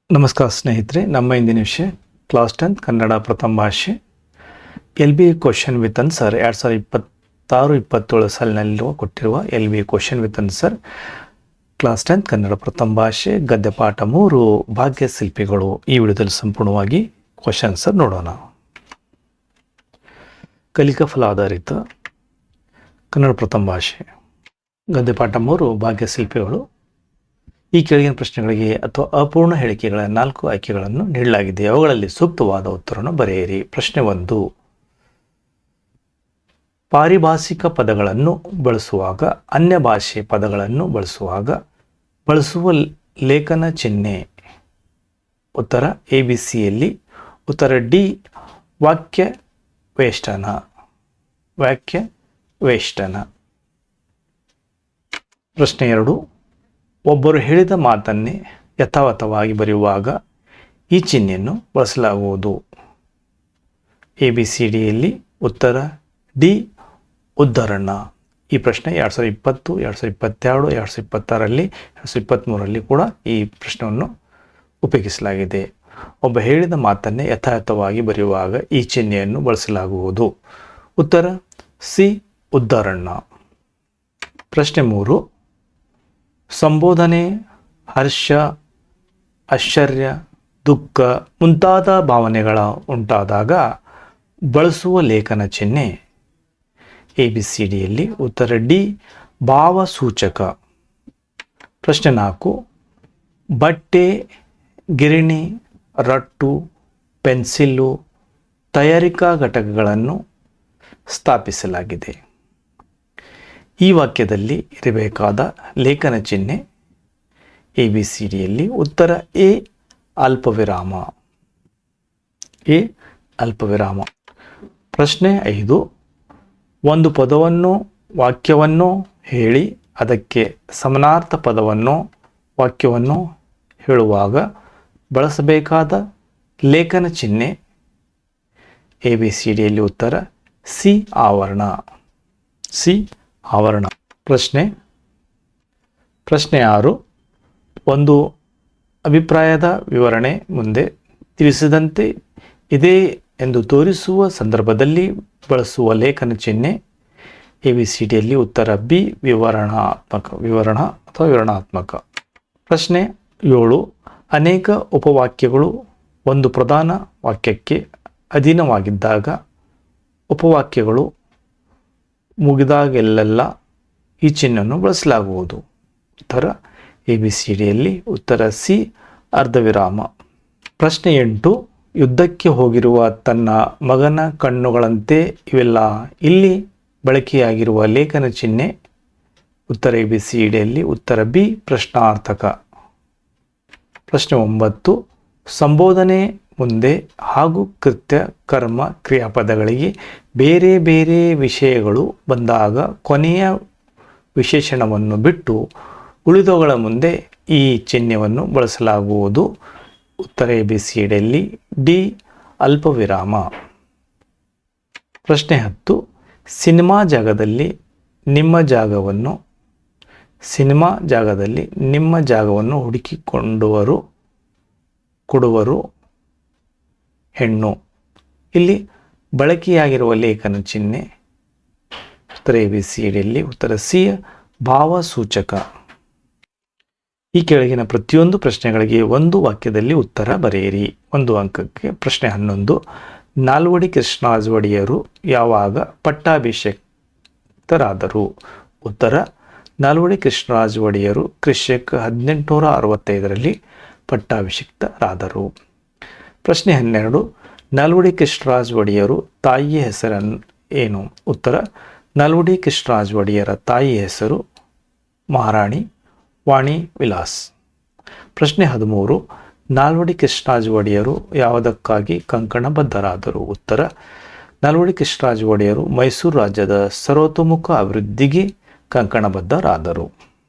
ನಮಸ್ಕಾರ ಸ್ನೇಹಿತರೆ, ನಮ್ಮ ಇಂದಿನ ವಿಷಯ ಕ್ಲಾಸ್ 10 ಕನ್ನಡ ಪ್ರಥಮ ಭಾಷೆ LB ಕ್ವಶನ್ ವಿತ್ ಆನ್ಸರ್ 2026-27 ಸಾಲಿನಲ್ಲಿರುವ ಕೊಟ್ಟಿರುವ LB question with answer class 10 Kannada ಪ್ರಥಮ ಭಾಷೆ ಗದ್ಯ ಪಾಠ 3 ಭಾಗ್ಯ ಶಿಲ್ಪಿಗಳು. ಈ ವಿಡಿಯೋದಲ್ಲಿ ಸಂಪೂರ್ಣವಾಗಿ ಕ್ವಶನ್ ಆನ್ಸರ್ ನೋಡೋಣ. ಕಲಿಕಾ ಫಲ ಆಧಾರಿತ ಕನ್ನಡ ಪ್ರಥಮ ಭಾಷೆ ಗದ್ಯ ಪಾಠ 3 ಭಾಗ್ಯ ಶಿಲ್ಪಿಗಳು. ಈ ಕೆಳಗಿನ ಪ್ರಶ್ನೆಗಳಿಗೆ ಅಥವಾ ಅಪೂರ್ಣ ಹೇಳಿಕೆಗಳ 4 ಆಯ್ಕೆಗಳನ್ನು ನೀಡಲಾಗಿದೆ. ಅವುಗಳಲ್ಲಿ ಸೂಕ್ತವಾದ ಉತ್ತರವನ್ನು ಬರೆಯಿರಿ. ಪ್ರಶ್ನೆ 1. ಪಾರಿಭಾಷಿಕ ಪದಗಳನ್ನು ಬಳಸುವಾಗ, ಅನ್ಯ ಭಾಷೆ ಪದಗಳನ್ನು ಬಳಸುವಾಗ ಬಳಸುವ ಲೇಖನ ಚಿಹ್ನೆ. ಉತ್ತರ ABCಯಲ್ಲಿ. ಉತ್ತರ D ವಾಕ್ಯ ವೇಷ್ಟನ. ಪ್ರಶ್ನೆ 2. ಒಬ್ಬರು ಹೇಳಿದ ಮಾತನ್ನೇ ಯಥಾವತ್ತವಾಗಿ ಬರೆಯುವಾಗ ಈ ಚಿಹ್ನೆಯನ್ನು ಬಳಸಲಾಗುವುದು. ABCDಯಲ್ಲಿ. ಉತ್ತರ D ಉದ್ಧರಣ. ಈ ಪ್ರಶ್ನೆ 2020, 2022, 2026ರಲ್ಲಿ, 2023ರಲ್ಲಿ ಕೂಡ ಈ ಪ್ರಶ್ನೆಯನ್ನು ಉಪಯೋಗಿಸಲಾಗಿದೆ. ಒಬ್ಬ ಹೇಳಿದ ಮಾತನ್ನೇ ಯಥಾವತ್ತವಾಗಿ ಬರೆಯುವಾಗ ಈ ಚಿಹ್ನೆಯನ್ನು ಬಳಸಲಾಗುವುದು. ಉತ್ತರ C ಉದ್ಧರಣ. ಪ್ರಶ್ನೆ 3. ಸಂಬೋಧನೆ, ಹರ್ಷ, ಆಶ್ಚರ್ಯ, ದುಃಖ ಮುಂತಾದ ಭಾವನೆಗಳ ಉಂಟಾದಾಗ ಬಳಸುವ ಲೇಖನ ಚಿಹ್ನೆ. ABCDಯಲ್ಲಿ. ಉತ್ತರ D ಭಾವಸೂಚಕ. ಪ್ರಶ್ನೆ 4. ಬಟ್ಟೆ, ಗಿರಣಿ, ರಟ್ಟು, ಪೆನ್ಸಿಲ್ಲು ತಯಾರಿಕಾ ಘಟಕಗಳನ್ನು ಸ್ಥಾಪಿಸಲಾಗಿದೆ. ಈ ವಾಕ್ಯದಲ್ಲಿ ಇರಬೇಕಾದ ಲೇಖನ ಚಿಹ್ನೆ. ABCDಯಲ್ಲಿ. ಉತ್ತರ A ಅಲ್ಪವಿರಾಮ. ಪ್ರಶ್ನೆ 5. ಒಂದು ಪದವನ್ನು ವಾಕ್ಯವನ್ನು ಹೇಳಿ ಅದಕ್ಕೆ ಸಮಾನಾರ್ಥ ಪದವನ್ನು ವಾಕ್ಯವನ್ನು ಹೇಳುವಾಗ ಬಳಸಬೇಕಾದ ಲೇಖನ ಚಿಹ್ನೆ. ABCDಯಲ್ಲಿ. ಉತ್ತರ C ಆವರಣ. ಪ್ರಶ್ನೆ 6. ಒಂದು ಅಭಿಪ್ರಾಯದ ವಿವರಣೆ ಮುಂದೆ ತಿಳಿಸಿದಂತೆ ಇದೆ ಎಂದು ತೋರಿಸುವ ಸಂದರ್ಭದಲ್ಲಿ ಬಳಸುವ ಲೇಖನ ಚಿಹ್ನೆ. ABCDಯಲ್ಲಿ. ಉತ್ತರ B ವಿವರಣಾತ್ಮಕ. ಪ್ರಶ್ನೆ 7. ಅನೇಕ ಉಪವಾಕ್ಯಗಳು ಒಂದು ಪ್ರಧಾನ ವಾಕ್ಯಕ್ಕೆ ಅಧೀನವಾಗಿದ್ದಾಗ ಉಪವಾಕ್ಯಗಳು ಮುಗಿದಾಗೆಲ್ಲ ಈ ಚಿಹ್ನೆಯನ್ನು ಬಳಸಲಾಗುವುದು. ಉತ್ತರ ABCDಯಲ್ಲಿ. ಉತ್ತರ C ಅರ್ಧವಿರಾಮ. ಪ್ರಶ್ನೆ 8. ಯುದ್ಧಕ್ಕೆ ಹೋಗಿರುವ ತನ್ನ ಮಗನ ಕಣ್ಣುಗಳಂತೆ ಇವೆಲ್ಲ ಇಲ್ಲಿ ಬಳಕೆಯಾಗಿರುವ ಲೇಖನ ಚಿಹ್ನೆ. ಉತ್ತರ ABCDಯಲ್ಲಿ. ಉತ್ತರ B ಪ್ರಶ್ನಾರ್ಥಕ. ಪ್ರಶ್ನೆ 9. ಸಂಬೋಧನೆ ಮುಂದೆ ಹಾಗೂ ಕೃತ್ಯ, ಕರ್ಮ, ಕ್ರಿಯಾಪದಗಳಿಗೆ ಬೇರೆ ಬೇರೆ ವಿಷಯಗಳು ಬಂದಾಗ ಕೊನೆಯ ವಿಶೇಷಣವನ್ನು ಬಿಟ್ಟು ಉಳಿದವುಗಳ ಮುಂದೆ ಈ ಚಿಹ್ನೆಯನ್ನು ಬಳಸಲಾಗುವುದು. ಉತ್ತರ ABCDಯಲ್ಲಿ. D ಅಲ್ಪವಿರಾಮ. ಪ್ರಶ್ನೆ 10. ಸಿನಿಮಾ ಜಾಗದಲ್ಲಿ ನಿಮ್ಮ ಜಾಗವನ್ನು ಕೊಡುವರು ಹೆಣ್ಣು. ಇಲ್ಲಿ ಬಳಕೆಯಾಗಿರುವ ಲೇಖನ ಚಿಹ್ನೆ. ಉತ್ತರ ABCDಯಲ್ಲಿ. ಉತ್ತರ C ಭಾವಸೂಚಕ. ಈ ಕೆಳಗಿನ ಪ್ರತಿಯೊಂದು ಪ್ರಶ್ನೆಗಳಿಗೆ ಒಂದು ವಾಕ್ಯದಲ್ಲಿ ಉತ್ತರ ಬರೆಯಿರಿ. 1 ಅಂಕಕ್ಕೆ. ಪ್ರಶ್ನೆ 11. ನಾಲ್ವಡಿ ಕೃಷ್ಣರಾಜ ಒಡೆಯರು ಯಾವಾಗ ಪಟ್ಟಾಭಿಷಿಕ್ತರಾದರು? ಉತ್ತರ ನಾಲ್ವಡಿ ಕೃಷ್ಣರಾಜ ಒಡೆಯರು ಕ್ರಿಶಕ 1865ರಲ್ಲಿ ಪಟ್ಟಾಭಿಷಿಕ್ತರಾದರು. ಪ್ರಶ್ನೆ 12. ನಾಲ್ವಡಿ ಕೃಷ್ಣರಾಜ ಒಡೆಯರು ತಾಯಿಯ ಹೆಸರನ್ನು ಏನು? ಉತ್ತರ ನಾಲ್ವಡಿ ಕೃಷ್ಣರಾಜ ಒಡೆಯರ ತಾಯಿಯ ಹೆಸರು ಮಹಾರಾಣಿ ವಾಣಿ ವಿಲಾಸ್. ಪ್ರಶ್ನೆ 13. ನಾಲ್ವಡಿ ಕೃಷ್ಣರಾಜ ಒಡೆಯರು ಯಾವುದಕ್ಕಾಗಿ ಕಂಕಣಬದ್ಧರಾದರು? ಉತ್ತರ ನಾಲ್ವಡಿ ಕೃಷ್ಣರಾಜ ಒಡೆಯರು ಮೈಸೂರು ರಾಜ್ಯದ ಸರ್ವತೋಮುಖ ಅಭಿವೃದ್ಧಿಗೆ ಕಂಕಣಬದ್ಧರಾದರು.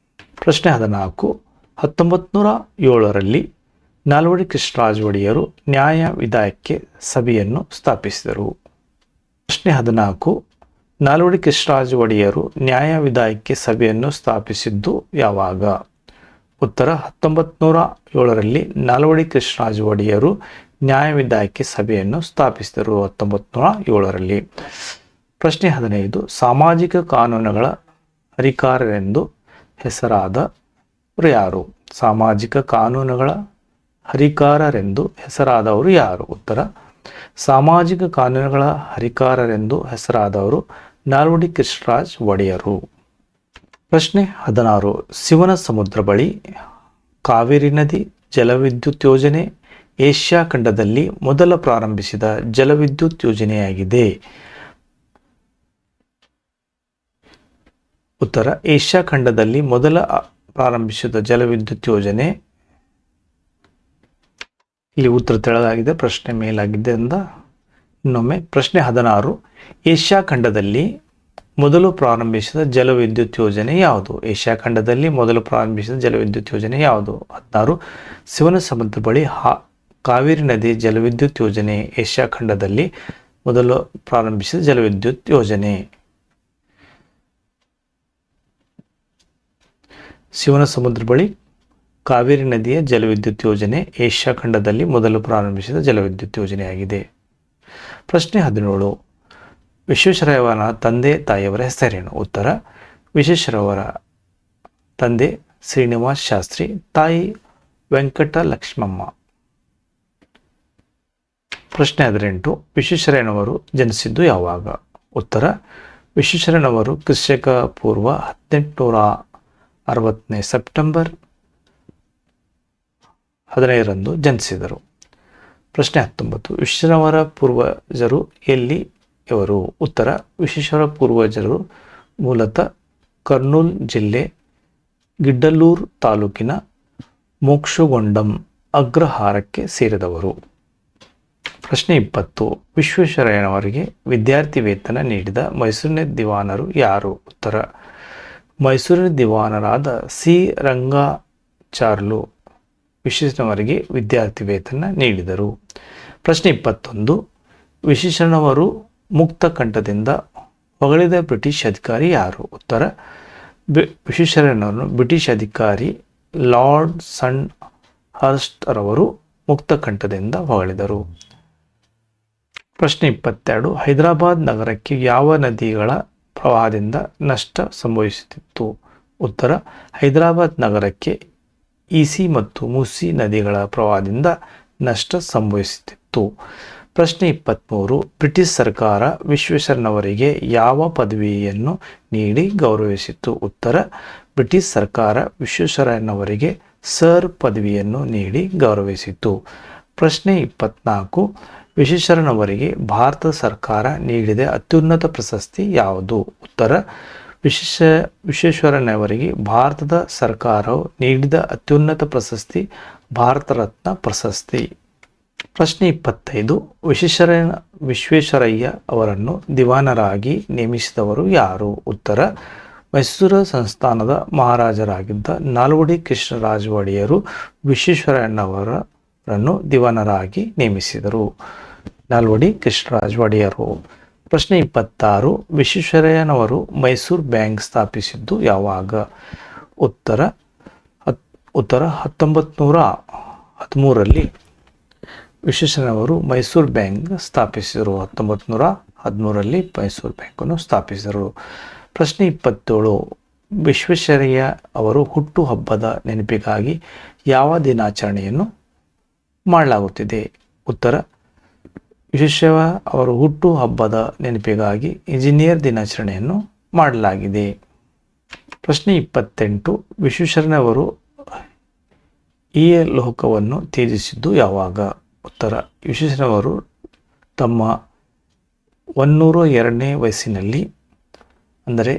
ಪ್ರಶ್ನೆ 14. 1907ರಲ್ಲಿ ನಾಲ್ವಡಿ ಕೃಷ್ಣರಾಜ ಒಡೆಯರು ನ್ಯಾಯ ವಿಧಾಯಕ ಸಭೆಯನ್ನು ಸ್ಥಾಪಿಸಿದರು. ಪ್ರಶ್ನೆ 14. ನಾಲ್ವಡಿ ಕೃಷ್ಣರಾಜ ಒಡೆಯರು ನ್ಯಾಯ ವಿಧಾಯಕ ಸಭೆಯನ್ನು ಸ್ಥಾಪಿಸಿದ್ದು ಯಾವಾಗ? ಉತ್ತರ 1907ರಲ್ಲಿ ನಾಲ್ವಡಿ ಕೃಷ್ಣರಾಜ ಒಡೆಯರು ನ್ಯಾಯವಿಧಾಯಕ ಸಭೆಯನ್ನು ಸ್ಥಾಪಿಸಿದರು 1907ರಲ್ಲಿ. ಪ್ರಶ್ನೆ 15. ಸಾಮಾಜಿಕ ಕಾನೂನುಗಳ ಹರಿಕಾರರೆಂದು ಹೆಸರಾದವರು ಯಾರು? ಸಾಮಾಜಿಕ ಕಾನೂನುಗಳ ಹರಿಕಾರರೆಂದು ಹೆಸರಾದವರು ಯಾರು? ಉತ್ತರ ಸಾಮಾಜಿಕ ಕಾನೂನುಗಳ ಹರಿಕಾರರೆಂದು ಹೆಸರಾದವರು ನಾಲ್ವಡಿ ಕೃಷ್ಣರಾಜ ಒಡೆಯರು. ಪ್ರಶ್ನೆ 16. ಶಿವನ ಸಮುದ್ರ ಬಳಿ ಕಾವೇರಿ ನದಿ ಜಲವಿದ್ಯುತ್ ಯೋಜನೆ ಏಷ್ಯಾ ಖಂಡದಲ್ಲಿ ಮೊದಲ ಪ್ರಾರಂಭಿಸಿದ ಜಲವಿದ್ಯುತ್ ಯೋಜನೆಯಾಗಿದೆ. ಉತ್ತರ ಏಷ್ಯಾ ಖಂಡದಲ್ಲಿ ಮೊದಲ ಪ್ರಾರಂಭಿಸಿದ ಜಲವಿದ್ಯುತ್ ಯೋಜನೆ. ಇಲ್ಲಿ ಉತ್ತರ ತೆಳಗಾಗಿದೆ, ಪ್ರಶ್ನೆ ಮೇಲಾಗಿದೆ ಅಂತ ಇನ್ನೊಮ್ಮೆ. ಪ್ರಶ್ನೆ 16. ಏಷ್ಯಾ ಖಂಡದಲ್ಲಿ ಮೊದಲು ಪ್ರಾರಂಭಿಸಿದ ಜಲವಿದ್ಯುತ್ ಯೋಜನೆ ಯಾವುದು? ಏಷ್ಯಾ ಖಂಡದಲ್ಲಿ ಮೊದಲು ಪ್ರಾರಂಭಿಸಿದ ಜಲವಿದ್ಯುತ್ ಯೋಜನೆ ಯಾವುದು? 16. ಶಿವನ ಸಮುದ್ರ ಬಳಿ ಕಾವೇರಿ ನದಿ ಜಲವಿದ್ಯುತ್ ಯೋಜನೆ ಏಷ್ಯಾ ಖಂಡದಲ್ಲಿ ಮೊದಲು ಪ್ರಾರಂಭಿಸಿದ ಜಲವಿದ್ಯುತ್ ಯೋಜನೆ. ಶಿವನ ಸಮುದ್ರ ಬಳಿ ಕಾವೇರಿ ನದಿಯ ಜಲವಿದ್ಯುತ್ ಯೋಜನೆ ಏಷ್ಯಾ ಖಂಡದಲ್ಲಿ ಮೊದಲು ಪ್ರಾರಂಭಿಸಿದ ಜಲವಿದ್ಯುತ್ ಯೋಜನೆಯಾಗಿದೆ. ಪ್ರಶ್ನೆ 17. ವಿಶ್ವೇಶ್ವರಯ್ಯನ ತಂದೆ ತಾಯಿಯವರ ಹೆಸರೇನು? ಉತ್ತರ ವಿಶ್ವೇಶ್ವರಯ್ಯನವರ ತಂದೆ ಶ್ರೀನಿವಾಸ ಶಾಸ್ತ್ರಿ, ತಾಯಿ ವೆಂಕಟಲಕ್ಷ್ಮಮ್ಮ. ಪ್ರಶ್ನೆ 18. ವಿಶ್ವೇಶ್ವರಯ್ಯನವರು ಜನಿಸಿದ್ದು ಯಾವಾಗ? ಉತ್ತರ ವಿಶ್ವೇಶ್ವರಯ್ಯನವರು ಕ್ರಿಸ್ತಶಕ ಪೂರ್ವ 1860 ಸೆಪ್ಟೆಂಬರ್ 15ರಂದು ಜನಿಸಿದರು. ಪ್ರಶ್ನೆ 19. ವಿಶ್ವೇಶ್ವರಯ್ಯನವರ ಪೂರ್ವಜರು ಎಲ್ಲಿಯವರು? ಉತ್ತರ ವಿಶ್ವೇಶ್ವರ ಪೂರ್ವಜರು ಮೂಲತಃ ಕರ್ನೂಲ್ ಜಿಲ್ಲೆ ಗಿಡ್ಡಲ್ಲೂರು ತಾಲೂಕಿನ ಮೋಕ್ಷಗುಂಡಂ ಅಗ್ರಹಾರಕ್ಕೆ ಸೇರಿದವರು. ಪ್ರಶ್ನೆ 20. ವಿಶ್ವೇಶ್ವರಯ್ಯನವರಿಗೆ ವಿದ್ಯಾರ್ಥಿ ವೇತನ ನೀಡಿದ ಮೈಸೂರಿನ ದಿವಾನರು ಯಾರು? ಉತ್ತರ ಮೈಸೂರಿನ ದಿವಾನರಾದ ಸಿ ರಂಗಾಚಾರ್ಲು ವಿಶ್ವೇಶ್ವರಯ್ಯನವರಿಗೆ ವಿದ್ಯಾರ್ಥಿ ವೇತನ ನೀಡಿದರು. ಪ್ರಶ್ನೆ 21. ವಿಶ್ವೇಶ್ವರಯ್ಯನವರು ಮುಕ್ತ ಕಂಠದಿಂದ ಹೊಗಳಿದ ಬ್ರಿಟಿಷ್ ಅಧಿಕಾರಿ ಯಾರು? ಉತ್ತರ ವಿಶ್ವೇಶ್ವರಯ್ಯನವರನ್ನು ಬ್ರಿಟಿಷ್ ಅಧಿಕಾರಿ ಲಾರ್ಡ್ ಸನ್ ಹರ್ಸ್ಟ್ ರವರು ಮುಕ್ತ ಕಂಠದಿಂದ ಹೊಗಳಿದರು. ಪ್ರಶ್ನೆ 22. ಹೈದರಾಬಾದ್ ನಗರಕ್ಕೆ ಯಾವ ನದಿಗಳ ಪ್ರವಾಹದಿಂದ ನಷ್ಟ ಸಂಭವಿಸುತ್ತಿತ್ತು? ಉತ್ತರ ಹೈದರಾಬಾದ್ ನಗರಕ್ಕೆ ಈಸಿ ಮತ್ತು ಮೂಸಿ ನದಿಗಳ ಪ್ರವಾಹದಿಂದ ನಷ್ಟ ಸಂಭವಿಸುತ್ತಿತ್ತು. ಪ್ರಶ್ನೆ 23. ಬ್ರಿಟಿಷ್ ಸರ್ಕಾರ ವಿಶ್ವೇಶ್ವರಯ್ಯನವರಿಗೆ ಯಾವ ಪದವಿಯನ್ನು ನೀಡಿ ಗೌರವಿಸಿತು? ಉತ್ತರ ಬ್ರಿಟಿಷ್ ಸರ್ಕಾರ ವಿಶ್ವೇಶ್ವರಯ್ಯನವರಿಗೆ ಸರ್ ಪದವಿಯನ್ನು ನೀಡಿ ಗೌರವಿಸಿತು. ಪ್ರಶ್ನೆ 24. ವಿಶ್ವೇಶ್ವರಯ್ಯನವರಿಗೆ ಭಾರತ ಸರ್ಕಾರ ನೀಡಿದ ಅತ್ಯುನ್ನತ ಪ್ರಶಸ್ತಿ ಯಾವುದು? ಉತ್ತರ ವಿಶ್ವೇಶ್ವರಯ್ಯನವರಿಗೆ ಭಾರತದ ಸರ್ಕಾರವು ನೀಡಿದ ಅತ್ಯುನ್ನತ ಪ್ರಶಸ್ತಿ ಭಾರತ ರತ್ನ ಪ್ರಶಸ್ತಿ. ಪ್ರಶ್ನೆ 25. ವಿಶ್ವೇಶ್ವರಯ್ಯ ಅವರನ್ನು ದಿವಾನರಾಗಿ ನೇಮಿಸಿದವರು ಯಾರು? ಉತ್ತರ ಮೈಸೂರು ಸಂಸ್ಥಾನದ ಮಹಾರಾಜರಾಗಿದ್ದ ನಾಲ್ವಡಿ ಕೃಷ್ಣರಾಜ ಒಡೆಯರು ವಿಶ್ವೇಶ್ವರಯ್ಯನವರನ್ನು ದಿವಾನರಾಗಿ ನೇಮಿಸಿದರು. ನಾಲ್ವಡಿ ಕೃಷ್ಣರಾಜ ಒಡೆಯರು. ಪ್ರಶ್ನೆ 26. ವಿಶ್ವೇಶ್ವರಯ್ಯನವರು ಮೈಸೂರು ಬ್ಯಾಂಕ್ ಸ್ಥಾಪಿಸಿದ್ದು ಯಾವಾಗ? ಉತ್ತರ 1913ರಲ್ಲಿ ವಿಶ್ವೇಶ್ವರಯ್ಯನವರು ಮೈಸೂರು ಬ್ಯಾಂಕ್ ಸ್ಥಾಪಿಸಿದರು. 1913ರಲ್ಲಿ ಮೈಸೂರು ಬ್ಯಾಂಕನ್ನು ಸ್ಥಾಪಿಸಿದರು. ಪ್ರಶ್ನೆ 27. ವಿಶ್ವೇಶ್ವರಯ್ಯ ಅವರು ಹುಟ್ಟು ಹಬ್ಬದ ನೆನಪಿಗಾಗಿ ಯಾವ ದಿನಾಚರಣೆಯನ್ನು ಮಾಡಲಾಗುತ್ತಿದೆ? ಉತ್ತರ ವಿಶ್ವೇಶ್ವರಯ್ಯ ಅವರು ಹುಟ್ಟು ಹಬ್ಬದ ನೆನಪಿಗಾಗಿ ಇಂಜಿನಿಯರ್ ದಿನಾಚರಣೆಯನ್ನು ಮಾಡಲಾಗಿದೆ. ಪ್ರಶ್ನೆ 28. ವಿಶ್ವೇಶ್ವರಯ್ಯನವರು ಈ ಲೋಕವನ್ನು ತ್ಯಜಿಸಿದ್ದು ಯಾವಾಗ? ಉತ್ತರ ವಿಶ್ವೇಶ್ವರಯ್ಯನವರು ತಮ್ಮ 102ನೇ ವಯಸ್ಸಿನಲ್ಲಿ, ಅಂದರೆ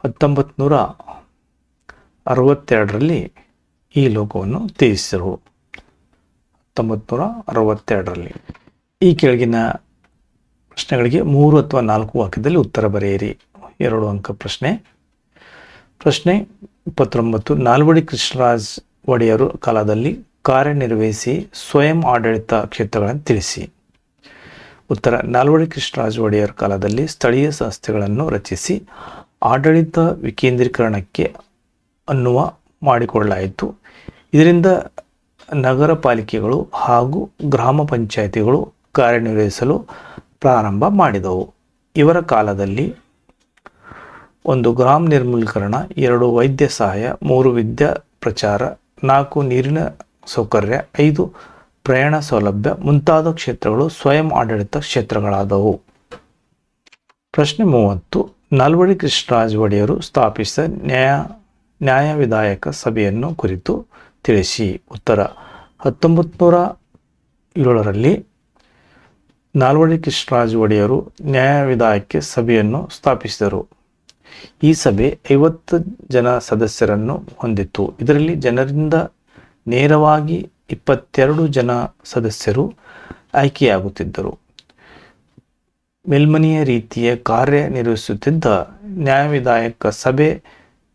1962ರಲ್ಲಿ ಈ ಲೋಕವನ್ನು ತ್ಯಜಿಸಿದರು. 1962ರಲ್ಲಿ. ಈ ಕೆಳಗಿನ ಪ್ರಶ್ನೆಗಳಿಗೆ 3 ಅಥವಾ 4 ವಾಕ್ಯದಲ್ಲಿ ಉತ್ತರ ಬರೆಯಿರಿ. 2 ಅಂಕ ಪ್ರಶ್ನೆ. ಪ್ರಶ್ನೆ 29. ನಾಲ್ವಡಿ ಕೃಷ್ಣರಾಜ ಒಡೆಯರು ಕಾಲದಲ್ಲಿ ಕಾರ್ಯನಿರ್ವಹಿಸಿ ಸ್ವಯಂ ಆಡಳಿತ ಕ್ಷೇತ್ರಗಳನ್ನು ತಿಳಿಸಿ. ಉತ್ತರ ನಾಲ್ವಡಿ ಕೃಷ್ಣರಾಜ ಒಡೆಯರ್ ಕಾಲದಲ್ಲಿ ಸ್ಥಳೀಯ ಸಂಸ್ಥೆಗಳನ್ನು ರಚಿಸಿ ಆಡಳಿತ ವಿಕೇಂದ್ರೀಕರಣಕ್ಕೆ ಅನ್ನುವ ಮಾಡಿಕೊಳ್ಳಲಾಯಿತು. ಇದರಿಂದ ನಗರ ಪಾಲಿಕೆಗಳು ಹಾಗೂ ಗ್ರಾಮ ಪಂಚಾಯಿತಿಗಳು ಕಾರ್ಯನಿರ್ವಹಿಸಲು ಪ್ರಾರಂಭ ಮಾಡಿದವು. ಇವರ ಕಾಲದಲ್ಲಿ 1 ಗ್ರಾಮ ನಿರ್ಮೂಲೀಕರಣ, 2 ವೈದ್ಯ ಸಹಾಯ, 3 ವಿದ್ಯಾ ಪ್ರಚಾರ, 4 ನೀರಿನ ಸೌಕರ್ಯ, 5 ಪ್ರಯಾಣ ಸೌಲಭ್ಯ ಮುಂತಾದ ಕ್ಷೇತ್ರಗಳು ಸ್ವಯಂ ಆಡಳಿತ ಕ್ಷೇತ್ರಗಳಾದವು. ಪ್ರಶ್ನೆ 30. ನಾಲ್ವಡಿ ಕೃಷ್ಣರಾಜ ಒಡೆಯರು ಸ್ಥಾಪಿಸಿದ ನ್ಯಾಯವಿಧಾಯಕ ಸಭೆಯನ್ನು ಕುರಿತು ತಿಳಿಸಿ. ಉತ್ತರ: 1907ರಲ್ಲಿ ನಾಲ್ವಡಿ ಕೃಷ್ಣರಾಜ ಒಡೆಯರು ನ್ಯಾಯವಿಧಾಯಕ ಸಭೆಯನ್ನು ಸ್ಥಾಪಿಸಿದರು. ಈ ಸಭೆ 50 ಜನ ಸದಸ್ಯರನ್ನು ಹೊಂದಿತ್ತು. ಇದರಲ್ಲಿ ಜನರಿಂದ ನೇರವಾಗಿ 22 ಜನ ಸದಸ್ಯರು ಆಯ್ಕೆಯಾಗುತ್ತಿದ್ದರು. ಮೇಲ್ಮನೆಯ ರೀತಿಯ ಕಾರ್ಯನಿರ್ವಹಿಸುತ್ತಿದ್ದ ನ್ಯಾಯವಿಧಾಯಕ ಸಭೆ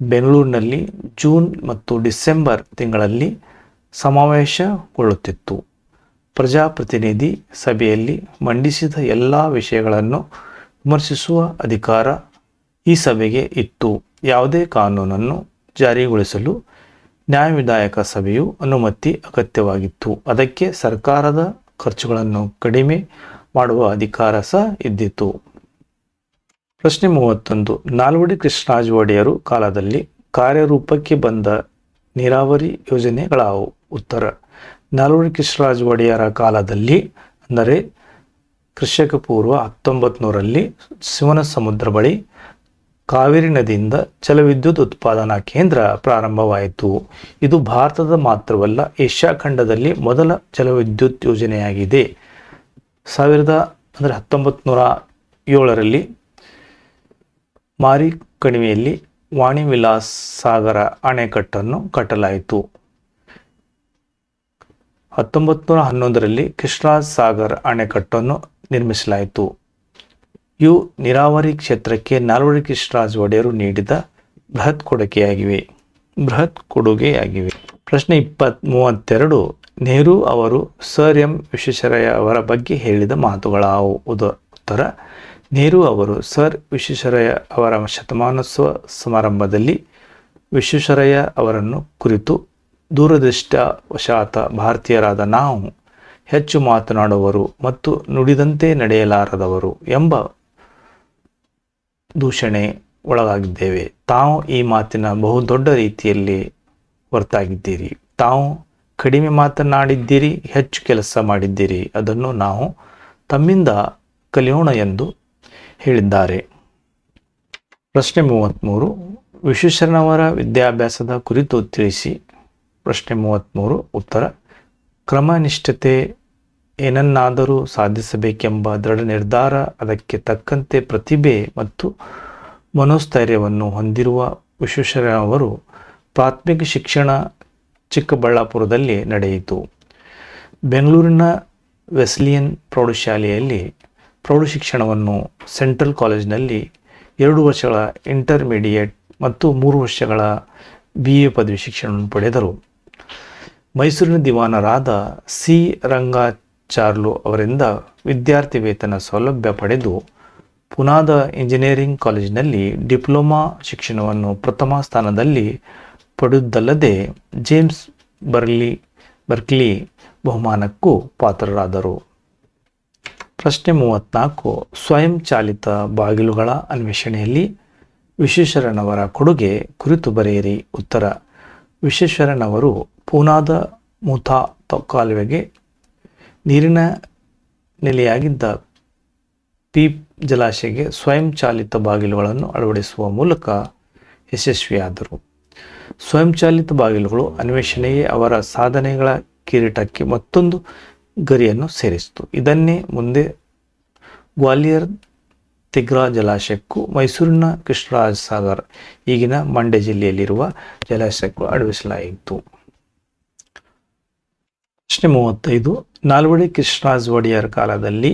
ಬೆಂಗಳೂರಿನಲ್ಲಿ ಜೂನ್ ಮತ್ತು ಡಿಸೆಂಬರ್ ತಿಂಗಳಲ್ಲಿ ಸಮಾವೇಶಗೊಳ್ಳುತ್ತಿತ್ತು. ಪ್ರಜಾಪ್ರತಿನಿಧಿ ಸಭೆಯಲ್ಲಿ ಮಂಡಿಸಿದ ಎಲ್ಲ ವಿಷಯಗಳನ್ನು ವಿಮರ್ಶಿಸುವ ಅಧಿಕಾರ ಈ ಸಭೆಗೆ ಇತ್ತು. ಯಾವುದೇ ಕಾನೂನನ್ನು ಜಾರಿಗೊಳಿಸಲು ನ್ಯಾಯವಿಧಾಯಕ ಸಭೆಯು ಅನುಮತಿ ಅಗತ್ಯವಾಗಿತ್ತು. ಅದಕ್ಕೆ ಸರ್ಕಾರದ ಖರ್ಚುಗಳನ್ನು ಕಡಿಮೆ ಮಾಡುವ ಅಧಿಕಾರ ಸಹ ಇದ್ದಿತು. ಪ್ರಶ್ನೆ 31. ನಾಲ್ವಡಿ ಕೃಷ್ಣರಾಜ ಒಡೆಯರು ಕಾಲದಲ್ಲಿ ಕಾರ್ಯರೂಪಕ್ಕೆ ಬಂದ ನೀರಾವರಿ ಯೋಜನೆಗಳಾವು? ಉತ್ತರ: ನಾಲ್ವಡಿ ಕೃಷ್ಣರಾಜ ಒಡೆಯರ ಕಾಲದಲ್ಲಿ ಅಂದರೆ ಕ್ರಿಸ್ತಕ ಪೂರ್ವ 1900ರಲ್ಲಿ ಶಿವನಸಮುದ್ರ ಬಳಿ ಕಾವೇರಿ ನದಿಯಿಂದ ಜಲವಿದ್ಯುತ್ ಉತ್ಪಾದನಾ ಕೇಂದ್ರ ಪ್ರಾರಂಭವಾಯಿತು. ಇದು ಭಾರತದ ಮಾತ್ರವಲ್ಲ, ಏಷ್ಯಾ ಖಂಡದಲ್ಲಿ ಮೊದಲ ಜಲವಿದ್ಯುತ್ ಯೋಜನೆಯಾಗಿದೆ. 1907ರಲ್ಲಿ ಮಾರಿ ಕಣಿವೆಯಲ್ಲಿ ವಾಣಿ ವಿಲಾಸ್ ಸಾಗರ ಅಣೆಕಟ್ಟನ್ನು ಕಟ್ಟಲಾಯಿತು. 1911ರಲ್ಲಿ ಕೃಷ್ಣರಾಜ ಸಾಗರ್ ಅಣೆಕಟ್ಟನ್ನು ನಿರ್ಮಿಸಲಾಯಿತು. ಇವು ನೀರಾವರಿ ಕ್ಷೇತ್ರಕ್ಕೆ ನಾಲ್ವಡಿ ಕೃಷ್ಣರಾಜ ಒಡೆಯರು ನೀಡಿದ ಬೃಹತ್ ಕೊಡುಗೆಯಾಗಿವೆ. ಪ್ರಶ್ನೆ 32. ನೆಹರು ಅವರು ಸರ್ ಎಂ ವಿಶ್ವೇಶ್ವರಯ್ಯ ಅವರ ಬಗ್ಗೆ ಹೇಳಿದ ಮಾತುಗಳಾವು? ಉತ್ತರ: ನೆಹರು ಅವರು ಸರ್ ವಿಶ್ವೇಶ್ವರಯ್ಯ ಅವರ ಶತಮಾನೋತ್ಸವ ಸಮಾರಂಭದಲ್ಲಿ ವಿಶ್ವೇಶ್ವರಯ್ಯ ಅವರನ್ನು ಕುರಿತು ದುರದೃಷ್ಟವಶಾತ್ ಭಾರತೀಯರಾದ ನಾವು ಹೆಚ್ಚು ಮಾತನಾಡುವವರು ಮತ್ತು ನುಡಿದಂತೆ ನಡೆಯಲಾರದವರು ಎಂಬ ದೂಷಣೆ ಒಳಗಾಗಿದ್ದೇವೆ. ತಾವು ಈ ಮಾತಿನ ಬಹುದೊಡ್ಡ ರೀತಿಯಲ್ಲಿ ಹೊರತಾಗಿದ್ದೀರಿ. ತಾವು ಕಡಿಮೆ ಮಾತನಾಡಿದ್ದೀರಿ, ಹೆಚ್ಚು ಕೆಲಸ ಮಾಡಿದ್ದೀರಿ. ಅದನ್ನು ನಾವು ತಮ್ಮಿಂದ ಕಲಿಯೋಣ ಎಂದು ಹೇಳಿದ್ದಾರೆ. ಪ್ರಶ್ನೆ 33. ವಿಶ್ವೇಶ್ವರಯ್ಯನವರ ವಿದ್ಯಾಭ್ಯಾಸದ ಕುರಿತು ತಿಳಿಸಿ. ಪ್ರಶ್ನೆ 33. ಉತ್ತರ: ಕ್ರಮನಿಷ್ಠತೆ, ಏನನ್ನಾದರೂ ಸಾಧಿಸಬೇಕೆಂಬ ದೃಢ ನಿರ್ಧಾರ, ಅದಕ್ಕೆ ತಕ್ಕಂತೆ ಪ್ರತಿಭೆ ಮತ್ತು ಮನೋಸ್ಥೈರ್ಯವನ್ನು ಹೊಂದಿರುವ ವಿಶ್ವೇಶ್ವರಯ್ಯನವರು ಪ್ರಾಥಮಿಕ ಶಿಕ್ಷಣ ಚಿಕ್ಕಬಳ್ಳಾಪುರದಲ್ಲಿ ನಡೆಯಿತು. ಬೆಂಗಳೂರಿನ ವೆಸ್ಲಿಯನ್ ಪ್ರೌಢಶಾಲೆಯಲ್ಲಿ ಪ್ರೌಢಶಿಕ್ಷಣವನ್ನು, ಸೆಂಟ್ರಲ್ ಕಾಲೇಜಿನಲ್ಲಿ 2 ವರ್ಷಗಳ ಇಂಟರ್ಮೀಡಿಯೇಟ್ ಮತ್ತು 3 ವರ್ಷಗಳ BA ಪದವಿ ಶಿಕ್ಷಣವನ್ನು ಪಡೆದರು. ಮೈಸೂರಿನ ದಿವಾನರಾದ ಸಿ ರಂಗಾಚಾರ್ಲು ಅವರಿಂದ ವಿದ್ಯಾರ್ಥಿ ವೇತನ ಸೌಲಭ್ಯ ಪಡೆದು ಪೂನಾದ ಇಂಜಿನಿಯರಿಂಗ್ ಕಾಲೇಜಿನಲ್ಲಿ ಡಿಪ್ಲೊಮಾ ಶಿಕ್ಷಣವನ್ನು ಪ್ರಥಮ ಸ್ಥಾನದಲ್ಲಿ ಪಡೆಯುವುದಲ್ಲದೆ ಜೇಮ್ಸ್ ಬರ್ಕ್ಲಿ ಬಹುಮಾನಕ್ಕೂ ಪಾತ್ರರಾದರು. ಪ್ರಶ್ನೆ 34. ಸ್ವಯಂ ಚಾಲಿತ ಬಾಗಿಲುಗಳ ಅನ್ವೇಷಣೆಯಲ್ಲಿ ವಿಶ್ವೇಶ್ವರಯ್ಯನವರ ಕೊಡುಗೆ ಕುರಿತು ಬರೆಯಿರಿ. ಉತ್ತರ: ವಿಶ್ವೇಶ್ವರಯ್ಯನವರು ಪೂನಾದ ಮುಥಾ ಕಾಲುವೆಗೆ ನೀರಿನ ನೆಲೆಯಾಗಿದ್ದ ಪೀಪ್ ಜಲಾಶಯಕ್ಕೆ ಸ್ವಯಂ ಚಾಲಿತ ಬಾಗಿಲುಗಳನ್ನು ಅಳವಡಿಸುವ ಮೂಲಕ ಯಶಸ್ವಿಯಾದರು. ಸ್ವಯಂಚಾಲಿತ ಬಾಗಿಲುಗಳು ಅನ್ವೇಷಣೆಯೇ ಅವರ ಸಾಧನೆಗಳ ಕಿರೀಟಕ್ಕೆ ಮತ್ತೊಂದು ಗರಿಯನ್ನು ಸೇರಿಸಿತು. ಇದನ್ನೇ ಮುಂದೆ ಗ್ವಾಲಿಯರ್ ತಿಗ್ರಾ ಜಲಾಶಯಕ್ಕೂ ಮೈಸೂರಿನ ಕೃಷ್ಣರಾಜ ಸಾಗರ್, ಈಗಿನ ಮಂಡ್ಯ ಜಿಲ್ಲೆಯಲ್ಲಿರುವ ಜಲಾಶಯಕ್ಕೂ ಅಳವಡಿಸಲಾಯಿತು. ಪ್ರಶ್ನೆ 35. ನಾಲ್ವಡಿ ಕೃಷ್ಣರಾಜ ಒಡೆಯರ್ ಕಾಲದಲ್ಲಿ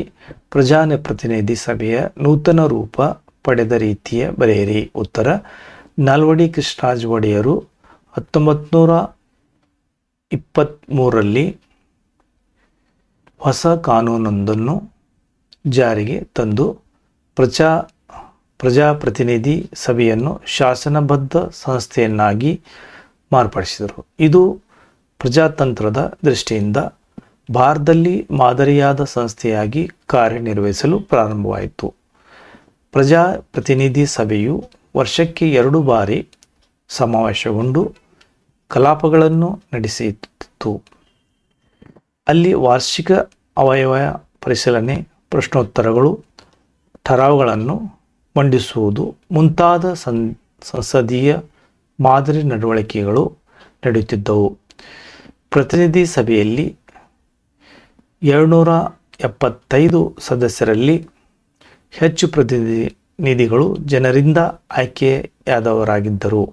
ಪ್ರಜಾಪ್ರತಿನಿಧಿ ಸಭೆಯ ನೂತನ ರೂಪ ಪಡೆದ ರೀತಿಯ ಬರೆಯಿರಿ. ಉತ್ತರ: ನಾಲ್ವಡಿ ಕೃಷ್ಣರಾಜ ಒಡೆಯರು 1923ರಲ್ಲಿ ಹೊಸ ಕಾನೂನೊಂದನ್ನು ಜಾರಿಗೆ ತಂದು ಪ್ರಜಾಪ್ರತಿನಿಧಿ ಸಭೆಯನ್ನು ಶಾಸನಬದ್ಧ ಸಂಸ್ಥೆಯನ್ನಾಗಿ ಮಾರ್ಪಡಿಸಿದರು. ಇದು ಪ್ರಜಾತಂತ್ರದ ದೃಷ್ಟಿಯಿಂದ ಭಾರತದಲ್ಲಿ ಮಾದರಿಯಾದ ಸಂಸ್ಥೆಯಾಗಿ ಕಾರ್ಯನಿರ್ವಹಿಸಲು ಪ್ರಾರಂಭವಾಯಿತು. ಪ್ರಜಾಪ್ರತಿನಿಧಿ ಸಭೆಯು ವರ್ಷಕ್ಕೆ 2 ಬಾರಿ ಸಮಾವೇಶಗೊಂಡು ಕಲಾಪಗಳನ್ನು ನಡೆಸಿತು. ಅಲ್ಲಿ ವಾರ್ಷಿಕ ಅವಯವ ಪರಿಶೀಲನೆ, ಪ್ರಶ್ನೋತ್ತರಗಳು, ಠರಾವುಗಳನ್ನು ಮಂಡಿಸುವುದು ಮುಂತಾದ ಸಂಸದೀಯ ಮಾದರಿ ನಡವಳಿಕೆಗಳು ನಡೆಯುತ್ತಿದ್ದವು. ಪ್ರತಿನಿಧಿ ಸಭೆಯಲ್ಲಿ 275 ಸದಸ್ಯರಲ್ಲಿ ಹೆಚ್ಚು ಪ್ರತಿನಿಧಿಗಳು ಜನರಿಂದ ಆಯ್ಕೆಯಾದವರಾಗಿದ್ದರು.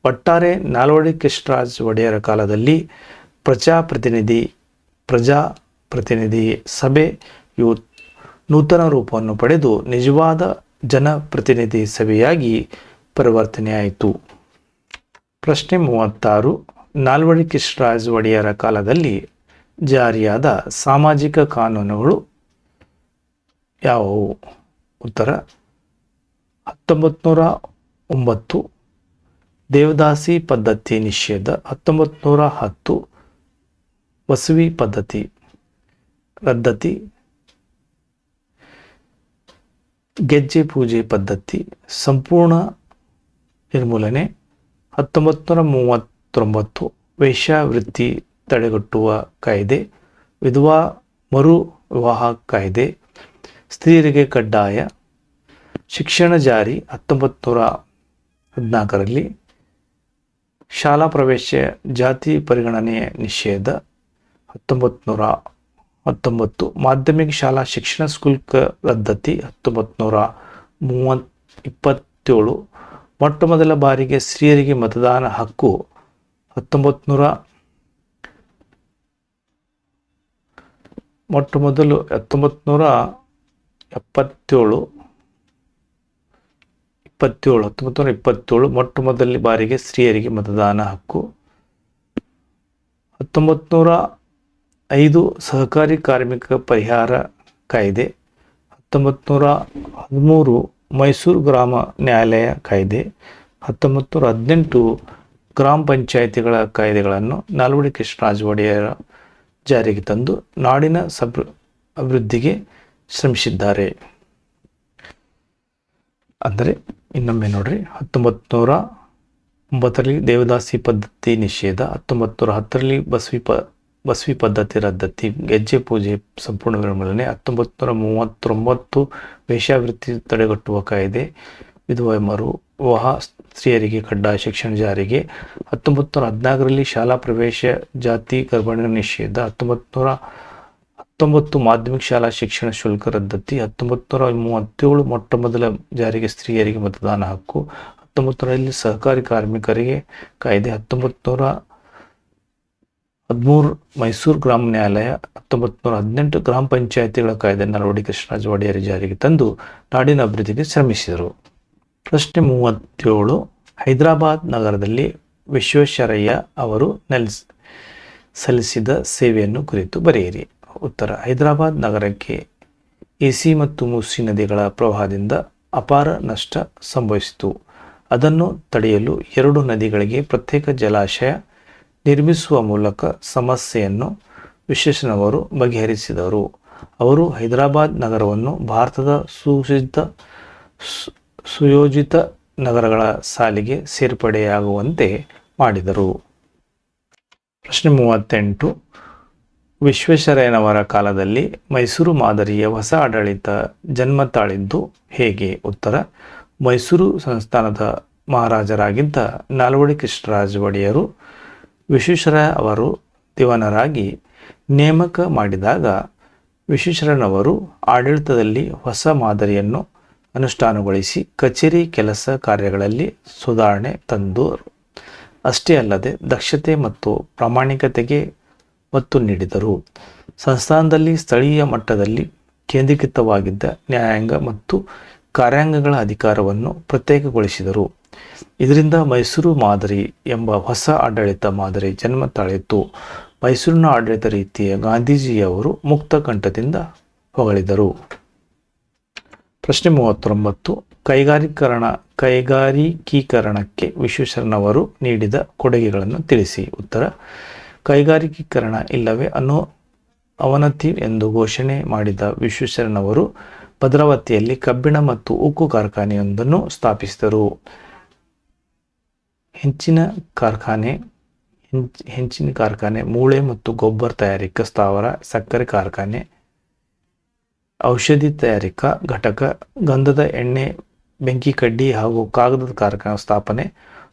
ಒಟ್ಟಾರೆ ನಾಲ್ವಡಿ ಕೃಷ್ಣರಾಜ ಒಡೆಯರ ಕಾಲದಲ್ಲಿ ಪ್ರಜಾಪ್ರತಿನಿಧಿ ಸಭೆಯು ನೂತನ ರೂಪವನ್ನು ಪಡೆದು ನಿಜವಾದ ಜನಪ್ರತಿನಿಧಿ ಸಭೆಯಾಗಿ ಪರಿವರ್ತನೆಯಾಯಿತು. ಪ್ರಶ್ನೆ 36. ನಾಲ್ವಡಿ ಕೃಷ್ಣರಾಜ ಒಡೆಯರ ಕಾಲದಲ್ಲಿ ಜಾರಿಯಾದ ಸಾಮಾಜಿಕ ಕಾನೂನುಗಳು ಯಾವುವು? ಉತ್ತರ 1909 ದೇವದಾಸಿ ಪದ್ಧತಿ ನಿಷೇಧ, 1910 ಬಸವಿ ಪದ್ಧತಿ ರದ್ದತಿ, ಗೆಜ್ಜೆ ಪೂಜೆ ಪದ್ಧತಿ ಸಂಪೂರ್ಣ ನಿರ್ಮೂಲನೆ, 1939 ವೇಶ್ಯಾವೃತ್ತಿ ತಡೆಗಟ್ಟುವ ಕಾಯ್ದೆ, ವಿಧವಾ ಮರು ವಿವಾಹ ಕಾಯ್ದೆ, ಸ್ತ್ರೀಯರಿಗೆ ಕಡ್ಡಾಯ ಶಿಕ್ಷಣ ಜಾರಿ 1914ರಲ್ಲಿ, ಶಾಲಾ ಪ್ರವೇಶ ಜಾತಿ ಪರಿಗಣನೆ ನಿಷೇಧ 1919, ಮಾಧ್ಯಮಿಕ ಶಾಲಾ ಶಿಕ್ಷಣ ಶುಲ್ಕ ರದ್ದತಿ 1927, ಮೊಟ್ಟ ಮೊದಲ ಬಾರಿಗೆ ಸ್ತ್ರೀಯರಿಗೆ ಮತದಾನ ಹಕ್ಕು 1927 ಮೊಟ್ಟ ಮೊದಲ ಬಾರಿಗೆ ಸ್ತ್ರೀಯರಿಗೆ ಮತದಾನ ಹಕ್ಕು. 1905 ಸಹಕಾರಿ ಕಾರ್ಮಿಕ ಪರಿಹಾರ ಕಾಯ್ದೆ, 1913 ಮೈಸೂರು ಗ್ರಾಮ ನ್ಯಾಯಾಲಯ ಕಾಯ್ದೆ, 1918 ಗ್ರಾಮ ಪಂಚಾಯಿತಿಗಳ ಕಾಯ್ದೆಗಳನ್ನು ನಾಲ್ವಡಿ ಕೃಷ್ಣರಾಜ ಒಡೆಯರ ಜಾರಿಗೆ ತಂದು ನಾಡಿನ ಅಭಿವೃದ್ಧಿಗೆ ಶ್ರಮಿಸಿದ್ದಾರೆ. ಅಂದರೆ ಇನ್ನೊಮ್ಮೆ ನೋಡ್ರಿ, 1909ರಲ್ಲಿ ದೇವದಾಸಿ ಪದ್ಧತಿ ನಿಷೇಧ, 1910ರಲ್ಲಿ ಬಸವಿ ಪದ್ಧತಿ ರದ್ದತಿ, ಗೆಜ್ಜೆ ಪೂಜೆ ಸಂಪೂರ್ಣ ನಿರ್ಮೂಲನೆ, 1939 ವೇಶ್ಯಾವೃತ್ತಿ ತಡೆಗಟ್ಟುವ ಕಾಯ್ದೆ, ವಿಧವಾ ಮರು ವಿವಾಹ, ಸ್ತ್ರೀಯರಿಗೆ ಕಡ್ಡಾಯ ಶಿಕ್ಷಣ ಜಾರಿಗೆ, 1914ರಲ್ಲಿ ಶಾಲಾ ಪ್ರವೇಶ ಜಾತಿ ಪರಿಗಣನೆ ನಿಷೇಧ, 1919 ಮಾಧ್ಯಮಿಕ ಶಾಲಾ ಶಿಕ್ಷಣ ಶುಲ್ಕ ರದ್ದತಿ, 1937 ಮೊಟ್ಟ ಮೊದಲ ಜಾರಿಗೆ ಸ್ತ್ರೀಯರಿಗೆ ಮತದಾನ ಹಕ್ಕು, 1900ರಲ್ಲಿ ಸಹಕಾರಿ ಕಾರ್ಮಿಕರಿಗೆ ಕಾಯ್ದೆ, 1913 ಮೈಸೂರು ಗ್ರಾಮ ನ್ಯಾಯಾಲಯ, 1918 ಗ್ರಾಮ ಪಂಚಾಯಿತಿಗಳ ಕಾಯ್ದೆ ನಾಲ್ವಡಿ ಕೃಷ್ಣರಾಜ ಒಡೆಯರ ಜಾರಿಗೆ ತಂದು ನಾಡಿನ ಅಭಿವೃದ್ಧಿಗೆ ಶ್ರಮಿಸಿದರು. ಪ್ರಶ್ನೆ 37. ಹೈದರಾಬಾದ್ ನಗರದಲ್ಲಿ ವಿಶ್ವೇಶ್ವರಯ್ಯ ಅವರು ಸಲ್ಲಿಸಿದ ಸೇವೆಯನ್ನು ಕುರಿತು ಬರೆಯಿರಿ. ಉತ್ತರ: ಹೈದರಾಬಾದ್ ನಗರಕ್ಕೆ ಎಸಿ ಮತ್ತು ಮೂಸಿ ನದಿಗಳ ಪ್ರವಾಹದಿಂದ ಅಪಾರ ನಷ್ಟ ಸಂಭವಿಸಿತು. ಅದನ್ನು ತಡೆಯಲು 2 ನದಿಗಳಿಗೆ ಪ್ರತ್ಯೇಕ ಜಲಾಶಯ ನಿರ್ಮಿಸುವ ಮೂಲಕ ಸಮಸ್ಯೆಯನ್ನು ವಿಶ್ವೇಶ್ವರಯ್ಯನವರು ಬಗೆಹರಿಸಿದರು. ಅವರು ಹೈದರಾಬಾದ್ ನಗರವನ್ನು ಭಾರತದ ಸುಯೋಜಿತ ನಗರಗಳ ಸಾಲಿಗೆ ಸೇರ್ಪಡೆಯಾಗುವಂತೆ ಮಾಡಿದರು. ಪ್ರಶ್ನೆ 38. ವಿಶ್ವೇಶ್ವರಯ್ಯನವರ ಕಾಲದಲ್ಲಿ ಮೈಸೂರು ಮಾದರಿಯ ಹೊಸ ಆಡಳಿತ ಜನ್ಮ ತಾಳಿದ್ದು ಹೇಗೆ? ಉತ್ತರ: ಮೈಸೂರು ಸಂಸ್ಥಾನದ ಮಹಾರಾಜರಾಗಿದ್ದ ನಾಲ್ವಡಿ ಕೃಷ್ಣರಾಜ ಒಡೆಯರು ವಿಶ್ವೇಶ್ವರಯ್ಯ ಅವರು ದಿವಾನರಾಗಿ ನೇಮಕ ಮಾಡಿದಾಗ ವಿಶ್ವೇಶ್ವರಯ್ಯನವರು ಆಡಳಿತದಲ್ಲಿ ಹೊಸ ಮಾದರಿಯನ್ನು ಅನುಷ್ಠಾನಗೊಳಿಸಿ ಕಚೇರಿ ಕೆಲಸ ಕಾರ್ಯಗಳಲ್ಲಿ ಸುಧಾರಣೆ ತಂದರು. ಅಷ್ಟೇ ಅಲ್ಲದೆ ದಕ್ಷತೆ ಮತ್ತು ಪ್ರಾಮಾಣಿಕತೆಗೆ ಒತ್ತು ನೀಡಿದರು. ಸಂಸ್ಥಾನದಲ್ಲಿ ಸ್ಥಳೀಯ ಮಟ್ಟದಲ್ಲಿ ಕೇಂದ್ರೀಕೃತವಾಗಿದ್ದ ನ್ಯಾಯಾಂಗ ಮತ್ತು ಕಾರ್ಯಾಂಗಗಳ ಅಧಿಕಾರವನ್ನು ಪ್ರತ್ಯೇಕಗೊಳಿಸಿದರು. ಇದರಿಂದ ಮೈಸೂರು ಮಾದರಿ ಎಂಬ ಹೊಸ ಆಡಳಿತ ಮಾದರಿ ಜನ್ಮ ತಾಳಿತು. ಮೈಸೂರಿನ ಆಡಳಿತ ರೀತಿಯ ಗಾಂಧೀಜಿಯವರು ಮುಕ್ತ ಕಂಠದಿಂದ ಹೊಗಳಿದರು. ಪ್ರಶ್ನೆ 39. ಕೈಗಾರಿಕೀಕರಣಕ್ಕೆ ವಿಶ್ವೇಶ್ವರಯ್ಯನವರು ನೀಡಿದ ಕೊಡುಗೆಗಳನ್ನು ತಿಳಿಸಿ. ಉತ್ತರ: ಕೈಗಾರಿಕೀಕರಣ ಇಲ್ಲವೇ ಅವನತಿ ಎಂದು ಘೋಷಣೆ ಮಾಡಿದ ವಿಶ್ವೇಶ್ವರಯ್ಯನವರು ಭದ್ರಾವತಿಯಲ್ಲಿ ಕಬ್ಬಿಣ ಮತ್ತು ಉಕ್ಕು ಕಾರ್ಖಾನೆಯೊಂದನ್ನು ಸ್ಥಾಪಿಸಿದರು. ಹೆಂಚಿನ ಕಾರ್ಖಾನೆ, ಮೂಳೆ ಮತ್ತು ಗೊಬ್ಬರ ತಯಾರಿಕಾ ಸ್ಥಾವರ, ಸಕ್ಕರೆ ಕಾರ್ಖಾನೆ, ಔಷಧಿ ತಯಾರಿಕಾ ಘಟಕ, ಗಂಧದ ಎಣ್ಣೆ, ಬೆಂಕಿ ಕಡ್ಡಿ ಹಾಗೂ ಕಾಗದದ ಕಾರ್ಖಾನೆ ಸ್ಥಾಪನೆ,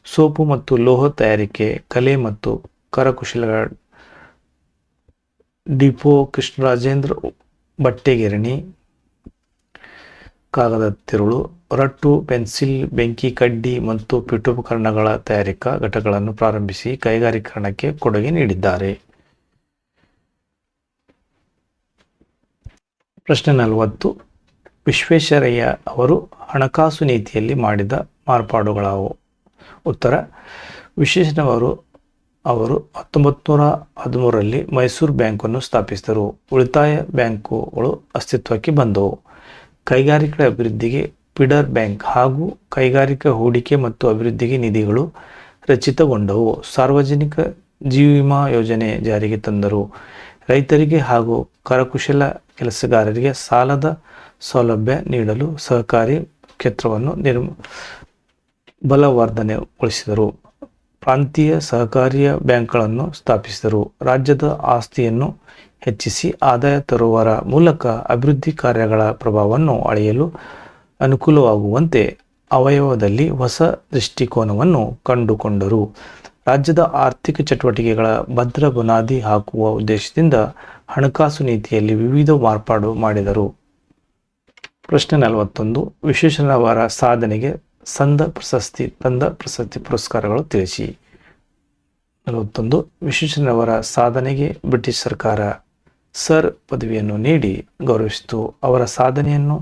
ಸೋಪು ಮತ್ತು ಲೋಹ ತಯಾರಿಕೆ, ಕಲೆ ಮತ್ತು ಕರಕುಶಲಗಳ ಡಿಪೋ, ಕೃಷ್ಣರಾಜೇಂದ್ರ ಬಟ್ಟೆ ಗಿರಣಿ, ಕಾಗದ ತಿರುಳು, ರಟ್ಟು, ಪೆನ್ಸಿಲ್, ಬೆಂಕಿ ಕಡ್ಡಿ ಮತ್ತು ಪೀಠೋಪಕರಣಗಳ ತಯಾರಿಕಾ ಘಟಕಗಳನ್ನು ಪ್ರಾರಂಭಿಸಿ ಕೈಗಾರಿಕೀಕರಣಕ್ಕೆ ಕೊಡುಗೆ ನೀಡಿದ್ದಾರೆ. ಪ್ರಶ್ನೆ 40. ವಿಶ್ವೇಶ್ವರಯ್ಯ ಅವರು ಹಣಕಾಸು ನೀತಿಯಲ್ಲಿ ಮಾಡಿದ ಮಾರ್ಪಾಡುಗಳಾವು? ಉತ್ತರ: ವಿಶ್ವೇಶ್ವರಯ್ಯನವರು 1913ರಲ್ಲಿ ಮೈಸೂರು ಬ್ಯಾಂಕನ್ನು ಸ್ಥಾಪಿಸಿದರು. ಉಳಿತಾಯ ಬ್ಯಾಂಕುಗಳು ಅಸ್ತಿತ್ವಕ್ಕೆ ಬಂದವು. ಕೈಗಾರಿಕೆಗಳ ಅಭಿವೃದ್ಧಿಗೆ ಫೀಡರ್ ಬ್ಯಾಂಕ್ ಹಾಗೂ ಕೈಗಾರಿಕಾ ಹೂಡಿಕೆ ಮತ್ತು ಅಭಿವೃದ್ಧಿಗೆ ನಿಧಿಗಳು ರಚಿತಗೊಂಡವು. ಸಾರ್ವಜನಿಕ ಜೀವ ವಿಮಾ ಯೋಜನೆ ಜಾರಿಗೆ ತಂದರು. ರೈತರಿಗೆ ಹಾಗೂ ಕರಕುಶಲ ಕೆಲಸಗಾರರಿಗೆ ಸಾಲದ ಸೌಲಭ್ಯ ನೀಡಲು ಸಹಕಾರಿ ಕ್ಷೇತ್ರವನ್ನು ಬಲವರ್ಧನೆಗೊಳಿಸಿದರು. ಪ್ರಾಂತೀಯ ಸಹಕಾರಿ ಬ್ಯಾಂಕ್ಗಳನ್ನು ಸ್ಥಾಪಿಸಿದರು. ರಾಜ್ಯದ ಆಸ್ತಿಯನ್ನು ಹೆಚ್ಚಿಸಿ ಆದಾಯ ತರುವುದರ ಮೂಲಕ ಅಭಿವೃದ್ಧಿ ಕಾರ್ಯಗಳ ಪ್ರಭಾವವನ್ನು ಅಳೆಯಲು ಅನುಕೂಲವಾಗುವಂತೆ ಅವಯವದಲ್ಲಿ ಹೊಸ ದೃಷ್ಟಿಕೋನವನ್ನು ಕಂಡುಕೊಂಡರು. ರಾಜ್ಯದ ಆರ್ಥಿಕ ಚಟುವಟಿಕೆಗಳ ಭದ್ರ ಬುನಾದಿ ಹಾಕುವ ಉದ್ದೇಶದಿಂದ ಹಣಕಾಸು ನೀತಿಯಲ್ಲಿ ವಿವಿಧ ಮಾರ್ಪಾಡು ಮಾಡಿದರು. ಪ್ರಶ್ನೆ 41. ವಿಶ್ವೇಶ್ವರಯ್ಯನವರ ಸಾಧನೆಗೆ ಸಂದ ಪ್ರಶಸ್ತಿ ಪುರಸ್ಕಾರಗಳು ತಿಳಿಸಿ. 41. ವಿಶ್ವೇಶ್ವರಯ್ಯನವರ ಸಾಧನೆಗೆ ಬ್ರಿಟಿಷ್ ಸರ್ಕಾರ ಸರ್ ಪದವಿಯನ್ನು ನೀಡಿ ಗೌರವಿಸಿತು. ಅವರ ಸಾಧನೆಯನ್ನು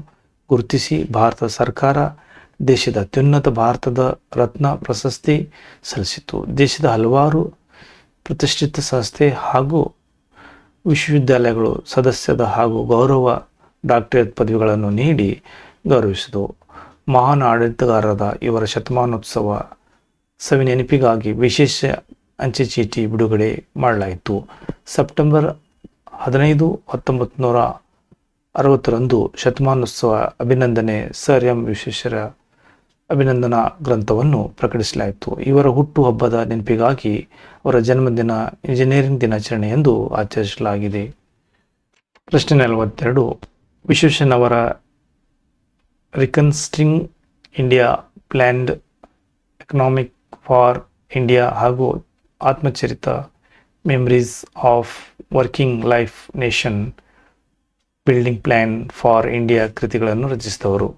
ಗುರುತಿಸಿ ಭಾರತ ಸರ್ಕಾರ ದೇಶದ ಅತ್ಯುನ್ನತ ಭಾರತದ ರತ್ನ ಪ್ರಶಸ್ತಿ ಸಲ್ಲಿಸಿತು. ದೇಶದ ಹಲವಾರು ಪ್ರತಿಷ್ಠಿತ ಸಂಸ್ಥೆ ಹಾಗೂ ವಿಶ್ವವಿದ್ಯಾಲಯಗಳು ಸದಸ್ಯದ ಹಾಗೂ ಗೌರವ ಡಾಕ್ಟರೇಟ್ ಪದವಿಗಳನ್ನು ನೀಡಿ ಗೌರವಿಸಿದವು. ಮಹಾನ್ ಆಡಳಿತಗಾರರಾದ ಇವರ ಶತಮಾನೋತ್ಸವ ಸವಿನೆನಪಿಗಾಗಿ ವಿಶೇಷ ಅಂಚೆ ಚೀಟಿ ಬಿಡುಗಡೆ ಮಾಡಲಾಯಿತು. ಸೆಪ್ಟೆಂಬರ್ 15, 1960ರಂದು ಶತಮಾನೋತ್ಸವ ಅಭಿನಂದನೆ ಸರ್ ಎಂ ವಿಶ್ವೇಶ್ವರಯ್ಯ ಅಭಿನಂದನಾ ಗ್ರಂಥವನ್ನು ಪ್ರಕಟಿಸಲಾಯಿತು. ಇವರ ಹುಟ್ಟು ಹಬ್ಬದ ನೆನಪಿಗಾಗಿ ಅವರ ಜನ್ಮದಿನ ಇಂಜಿನಿಯರಿಂಗ್ ದಿನಾಚರಣೆ ಎಂದು ಆಚರಿಸಲಾಗಿದೆ. ಪ್ರಶ್ನೆ 42. ವಿಶ್ವೇಶ್ವರಯ್ಯನವರ reconstructing India, planned economic for India ಹಾಗೂ ಆತ್ಮಚರಿತ memories of working life nation building plan for India ಕೃತಿಗಳನ್ನು ರಚಿಸಿದವರು.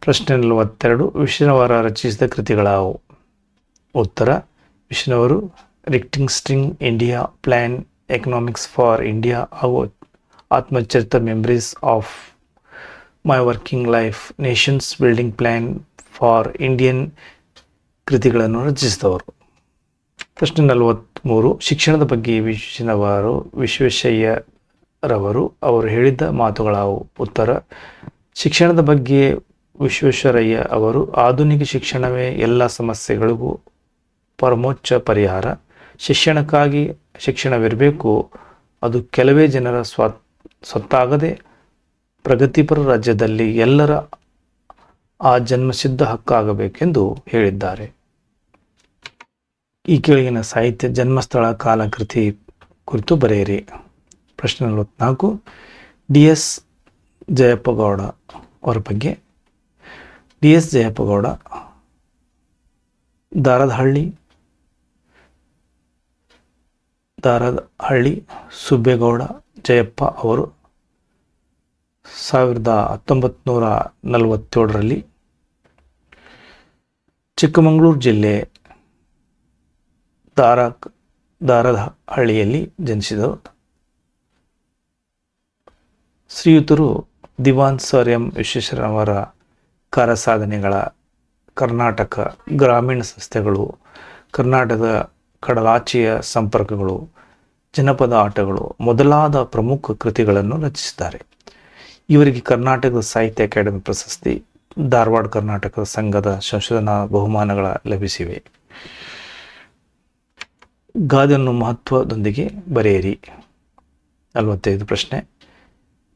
ಪ್ರಶ್ನೆ 42. ವಿಶ್ವೇಶ್ವರಯ್ಯನವರು ರಚಿಸಿದ ಕೃತಿಗಳಾವು? ಉತ್ತರ: ವಿಶ್ವೇಶ್ವರಯ್ಯನವರು reconstructing India, plan economics for India ಹಾಗೂ ಆತ್ಮಚರಿತ memories of my working life nations building plan for Indian ಕೃತಿಗಳನ್ನು ರಚಿಸಿದವರು. ಪ್ರಶ್ನೆ 43. ಶಿಕ್ಷಣದ ಬಗ್ಗೆ ವಿಶ್ವೇಶ್ವರಯ್ಯರವರು ಅವರು ಹೇಳಿದ ಮಾತುಗಳಾವು? ಉತ್ತರ: ಶಿಕ್ಷಣದ ಬಗ್ಗೆ ವಿಶ್ವೇಶ್ವರಯ್ಯ ಅವರು ಆಧುನಿಕ ಶಿಕ್ಷಣವೇ ಎಲ್ಲ ಸಮಸ್ಯೆಗಳಿಗೂ ಪರಮೋಚ್ಚ ಪರಿಹಾರ. ಶಿಕ್ಷಣಕ್ಕಾಗಿ ಶಿಕ್ಷಣವಿರಬೇಕು. ಅದು ಕೆಲವೇ ಜನರ ಸ್ವತ್ತಾಗದೆ ಪ್ರಗತಿಪರ ರಾಜ್ಯದಲ್ಲಿ ಎಲ್ಲರ ಆ ಜನ್ಮಸಿದ್ಧ ಹಕ್ಕಾಗಬೇಕೆಂದು ಹೇಳಿದ್ದಾರೆ. ಈ ಕೆಳಗಿನ ಸಾಹಿತ್ಯ ಜನ್ಮಸ್ಥಳ ಕಾಲ ಕೃತಿ ಕುರಿತು ಬರೆಯಿರಿ. ಪ್ರಶ್ನೆ 44. DS ಜಯಪ್ಪಗೌಡ ಅವರ ಬಗ್ಗೆ. DS ಜಯಪ್ಪಗೌಡ ದಾರದಹಳ್ಳಿ ಸುಬ್ಬೇಗೌಡ ಜಯಪ್ಪ ಅವರು 1947ರಲ್ಲಿ ಚಿಕ್ಕಮಗಳೂರು ಜಿಲ್ಲೆ ದಾರದಹಳ್ಳಿಯಲ್ಲಿ ಜನಿಸಿದರು. ಶ್ರೀಯುತರು ದಿವಾನ್ ಸರ್ ಎಂ ವಿಶ್ವೇಶ್ವರಯ್ಯನವರ ಕಾರ್ಯಸಾಧನೆಗಳ ಕರ್ನಾಟಕ ಗ್ರಾಮೀಣ ಸಂಸ್ಥೆಗಳು, ಕರ್ನಾಟಕದ ಕಡಲಾಚೆಯ ಸಂಪರ್ಕಗಳು, ಜನಪದ ಆಟಗಳು ಮೊದಲಾದ ಪ್ರಮುಖ ಕೃತಿಗಳನ್ನು ರಚಿಸಿದ್ದಾರೆ. ಇವರಿಗೆ ಕರ್ನಾಟಕದ ಸಾಹಿತ್ಯ ಅಕಾಡೆಮಿ ಪ್ರಶಸ್ತಿ, ಧಾರವಾಡ ಕರ್ನಾಟಕ ಸಂಘದ ಸಂಶೋಧನಾ ಬಹುಮಾನಗಳ ಲಭಿಸಿವೆ. ಗಾದೆಯನ್ನು ಮಹತ್ವದೊಂದಿಗೆ ಬರೆಯಿರಿ. 45 ಪ್ರಶ್ನೆ.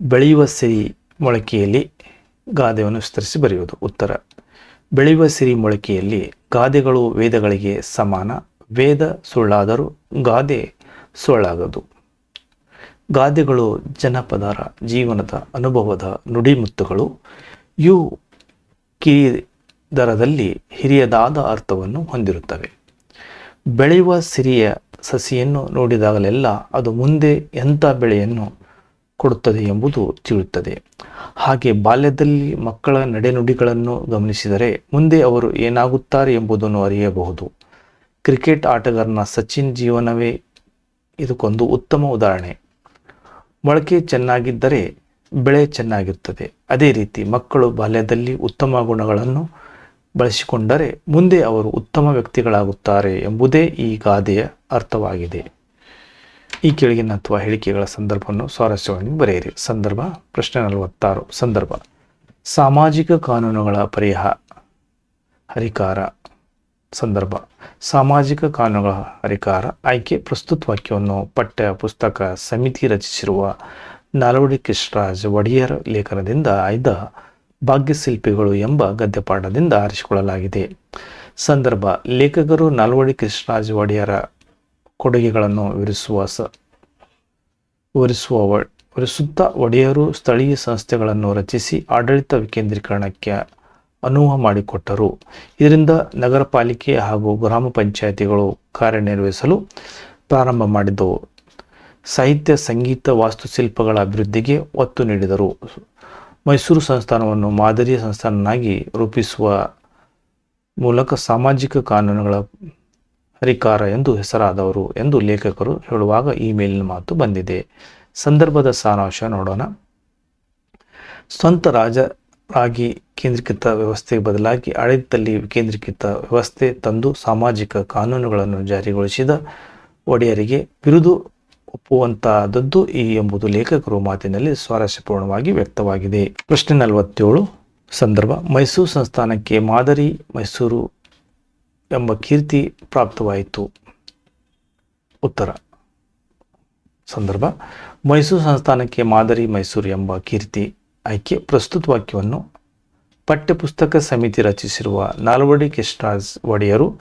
ಬೆಳೆಯುವ ಸಿರಿ ಮೊಳಕೆಯಲ್ಲಿ ಗಾದೆಯನ್ನು ವಿಸ್ತರಿಸಿ ಬರೆಯುವುದು. ಉತ್ತರ: ಬೆಳೆಯುವ ಸಿರಿ ಮೊಳಕೆಯಲ್ಲಿ ಗಾದೆಗಳು ವೇದಗಳಿಗೆ ಸಮಾನ. ವೇದ ಸುಳ್ಳಾದರೂ ಗಾದೆ ಸುಳ್ಳಾಗದು. ಗಾದೆಗಳು ಜನಪದರ ಜೀವನದ ಅನುಭವದ ನುಡಿಮುತ್ತುಗಳು. ಇವು ಕಿರಿದರದಲ್ಲಿ ಹಿರಿಯದಾದ ಅರ್ಥವನ್ನು ಹೊಂದಿರುತ್ತವೆ. ಬೆಳೆಯುವ ಸಿರಿಯ ಸಸಿಯನ್ನು ನೋಡಿದಾಗಲೆಲ್ಲ ಅದು ಮುಂದೆ ಎಂಥ ಬೆಳೆಯನ್ನು ಕೊಡುತ್ತದೆ ಎಂಬುದು ತಿಳಿಯುತ್ತದೆ. ಹಾಗೆ ಬಾಲ್ಯದಲ್ಲಿ ಮಕ್ಕಳ ನಡೆನುಡಿಗಳನ್ನು ಗಮನಿಸಿದರೆ ಮುಂದೆ ಅವರು ಏನಾಗುತ್ತಾರೆ ಎಂಬುದನ್ನು ಅರಿಯಬಹುದು. ಕ್ರಿಕೆಟ್ ಆಟಗಾರನ ಸಚಿನ್ ಜೀವನವೇ ಇದಕ್ಕೊಂದು ಉತ್ತಮ ಉದಾಹರಣೆ. ಮೊಳಕೆ ಚೆನ್ನಾಗಿದ್ದರೆ ಬೆಳೆ ಚೆನ್ನಾಗಿರುತ್ತದೆ. ಅದೇ ರೀತಿ ಮಕ್ಕಳು ಬಾಲ್ಯದಲ್ಲಿ ಉತ್ತಮ ಗುಣಗಳನ್ನು ಬಳಸಿಕೊಂಡರೆ ಮುಂದೆ ಅವರು ಉತ್ತಮ ವ್ಯಕ್ತಿಗಳಾಗುತ್ತಾರೆ ಎಂಬುದೇ ಈ ಗಾದೆಯ ಅರ್ಥವಾಗಿದೆ. ಈ ಕೆಳಗಿನ ಅಥವಾ ಹೇಳಿಕೆಗಳ ಸಂದರ್ಭವನ್ನು ಸ್ವಾರಸ್ಯವಾಗಿ ಬರೆಯಿರಿ. ಸಂದರ್ಭ. ಪ್ರಶ್ನೆ 46. ಸಂದರ್ಭ: ಸಾಮಾಜಿಕ ಕಾನೂನುಗಳ ಹರಿಕಾರ. ಸಂದರ್ಭ: ಸಾಮಾಜಿಕ ಕಾನೂನುಗಳ ಹರಿಕಾರ. ಆಯ್ಕೆ: ಪ್ರಸ್ತುತ ವಾಕ್ಯವನ್ನು ಪಠ್ಯ ಪುಸ್ತಕ ಸಮಿತಿ ರಚಿಸಿರುವ ನಾಲ್ವಡಿ ಕೃಷ್ಣರಾಜ ಒಡೆಯರ್ ಲೇಖನದಿಂದ ಆಯ್ದ ಭಾಗ್ಯಶಿಲ್ಪಿಗಳು ಎಂಬ ಗದ್ಯಪಾಠದಿಂದ ಆರಿಸಿಕೊಳ್ಳಲಾಗಿದೆ. ಸಂದರ್ಭ: ಲೇಖಕರು ನಾಲ್ವಡಿ ಕೃಷ್ಣರಾಜ ಒಡೆಯರ ಕೊಡುಗೆಗಳನ್ನು ವಿವರಿಸುತ್ತಾ ಒಡೆಯರು ಸ್ಥಳೀಯ ಸಂಸ್ಥೆಗಳನ್ನು ರಚಿಸಿ ಆಡಳಿತ ವಿಕೇಂದ್ರೀಕರಣಕ್ಕೆ ಅನುವು ಮಾಡಿಕೊಟ್ಟರು. ಇದರಿಂದ ನಗರ ಪಾಲಿಕೆ ಹಾಗೂ ಗ್ರಾಮ ಪಂಚಾಯಿತಿಗಳು ಕಾರ್ಯನಿರ್ವಹಿಸಲು ಪ್ರಾರಂಭ ಮಾಡಿದವು. ಸಾಹಿತ್ಯ, ಸಂಗೀತ, ವಾಸ್ತುಶಿಲ್ಪಗಳ ಅಭಿವೃದ್ಧಿಗೆ ಒತ್ತು ನೀಡಿದರು. ಮೈಸೂರು ಸಂಸ್ಥಾನವನ್ನು ಮಾದರಿಯ ಸಂಸ್ಥಾನವನ್ನಾಗಿ ರೂಪಿಸುವ ಮೂಲಕ ಸಾಮಾಜಿಕ ಕಾನೂನುಗಳ ಹರಿಕಾರ ಎಂದು ಹೆಸರಾದವರು ಎಂದು ಲೇಖಕರು ಹೇಳುವಾಗ ಈ ಮೇಲಿನ ಮಾತು ಬಂದಿದೆ. ಸಂದರ್ಭದ ಸಾರಾಂಶ ನೋಡೋಣ. ಸ್ವಂತ ರಾಜರಾಗಿ ಕೇಂದ್ರೀಕೃತ ವ್ಯವಸ್ಥೆಗೆ ಬದಲಾಗಿ ಆಡಳಿತದಲ್ಲಿ ವಿಕೇಂದ್ರೀಕೃತ ವ್ಯವಸ್ಥೆ ತಂದು ಸಾಮಾಜಿಕ ಕಾನೂನುಗಳನ್ನು ಜಾರಿಗೊಳಿಸಿದ ಒಡೆಯರಿಗೆ ಬಿರುದು ಒಪ್ಪುವಂತಾದದ್ದು ಈ ಎಂಬುದು ಲೇಖಕರು ಮಾತಿನಲ್ಲಿ ಸ್ವಾರಸ್ಯಪೂರ್ಣವಾಗಿ ವ್ಯಕ್ತವಾಗಿದೆ. ಪ್ರಶ್ನೆ 47. ಸಂದರ್ಭ: ಮೈಸೂರು ಸಂಸ್ಥಾನಕ್ಕೆ ಮಾದರಿ ಮೈಸೂರು ಎಂಬ ಕೀರ್ತಿ ಪ್ರಾಪ್ತವಾಯಿತು. ಉತ್ತರ: ಸಂದರ್ಭ: ಮೈಸೂರು ಸಂಸ್ಥಾನಕ್ಕೆ ಮಾದರಿ ಮೈಸೂರು ಎಂಬ ಕೀರ್ತಿ. ಆಯ್ಕೆ: ಪ್ರಸ್ತುತ ವಾಕ್ಯವನ್ನು ಪಠ್ಯಪುಸ್ತಕ ಸಮಿತಿ ರಚಿಸಿರುವ ನಾಲ್ವಡಿ ಕೃಷ್ಣರಾಜ ಒಡೆಯರು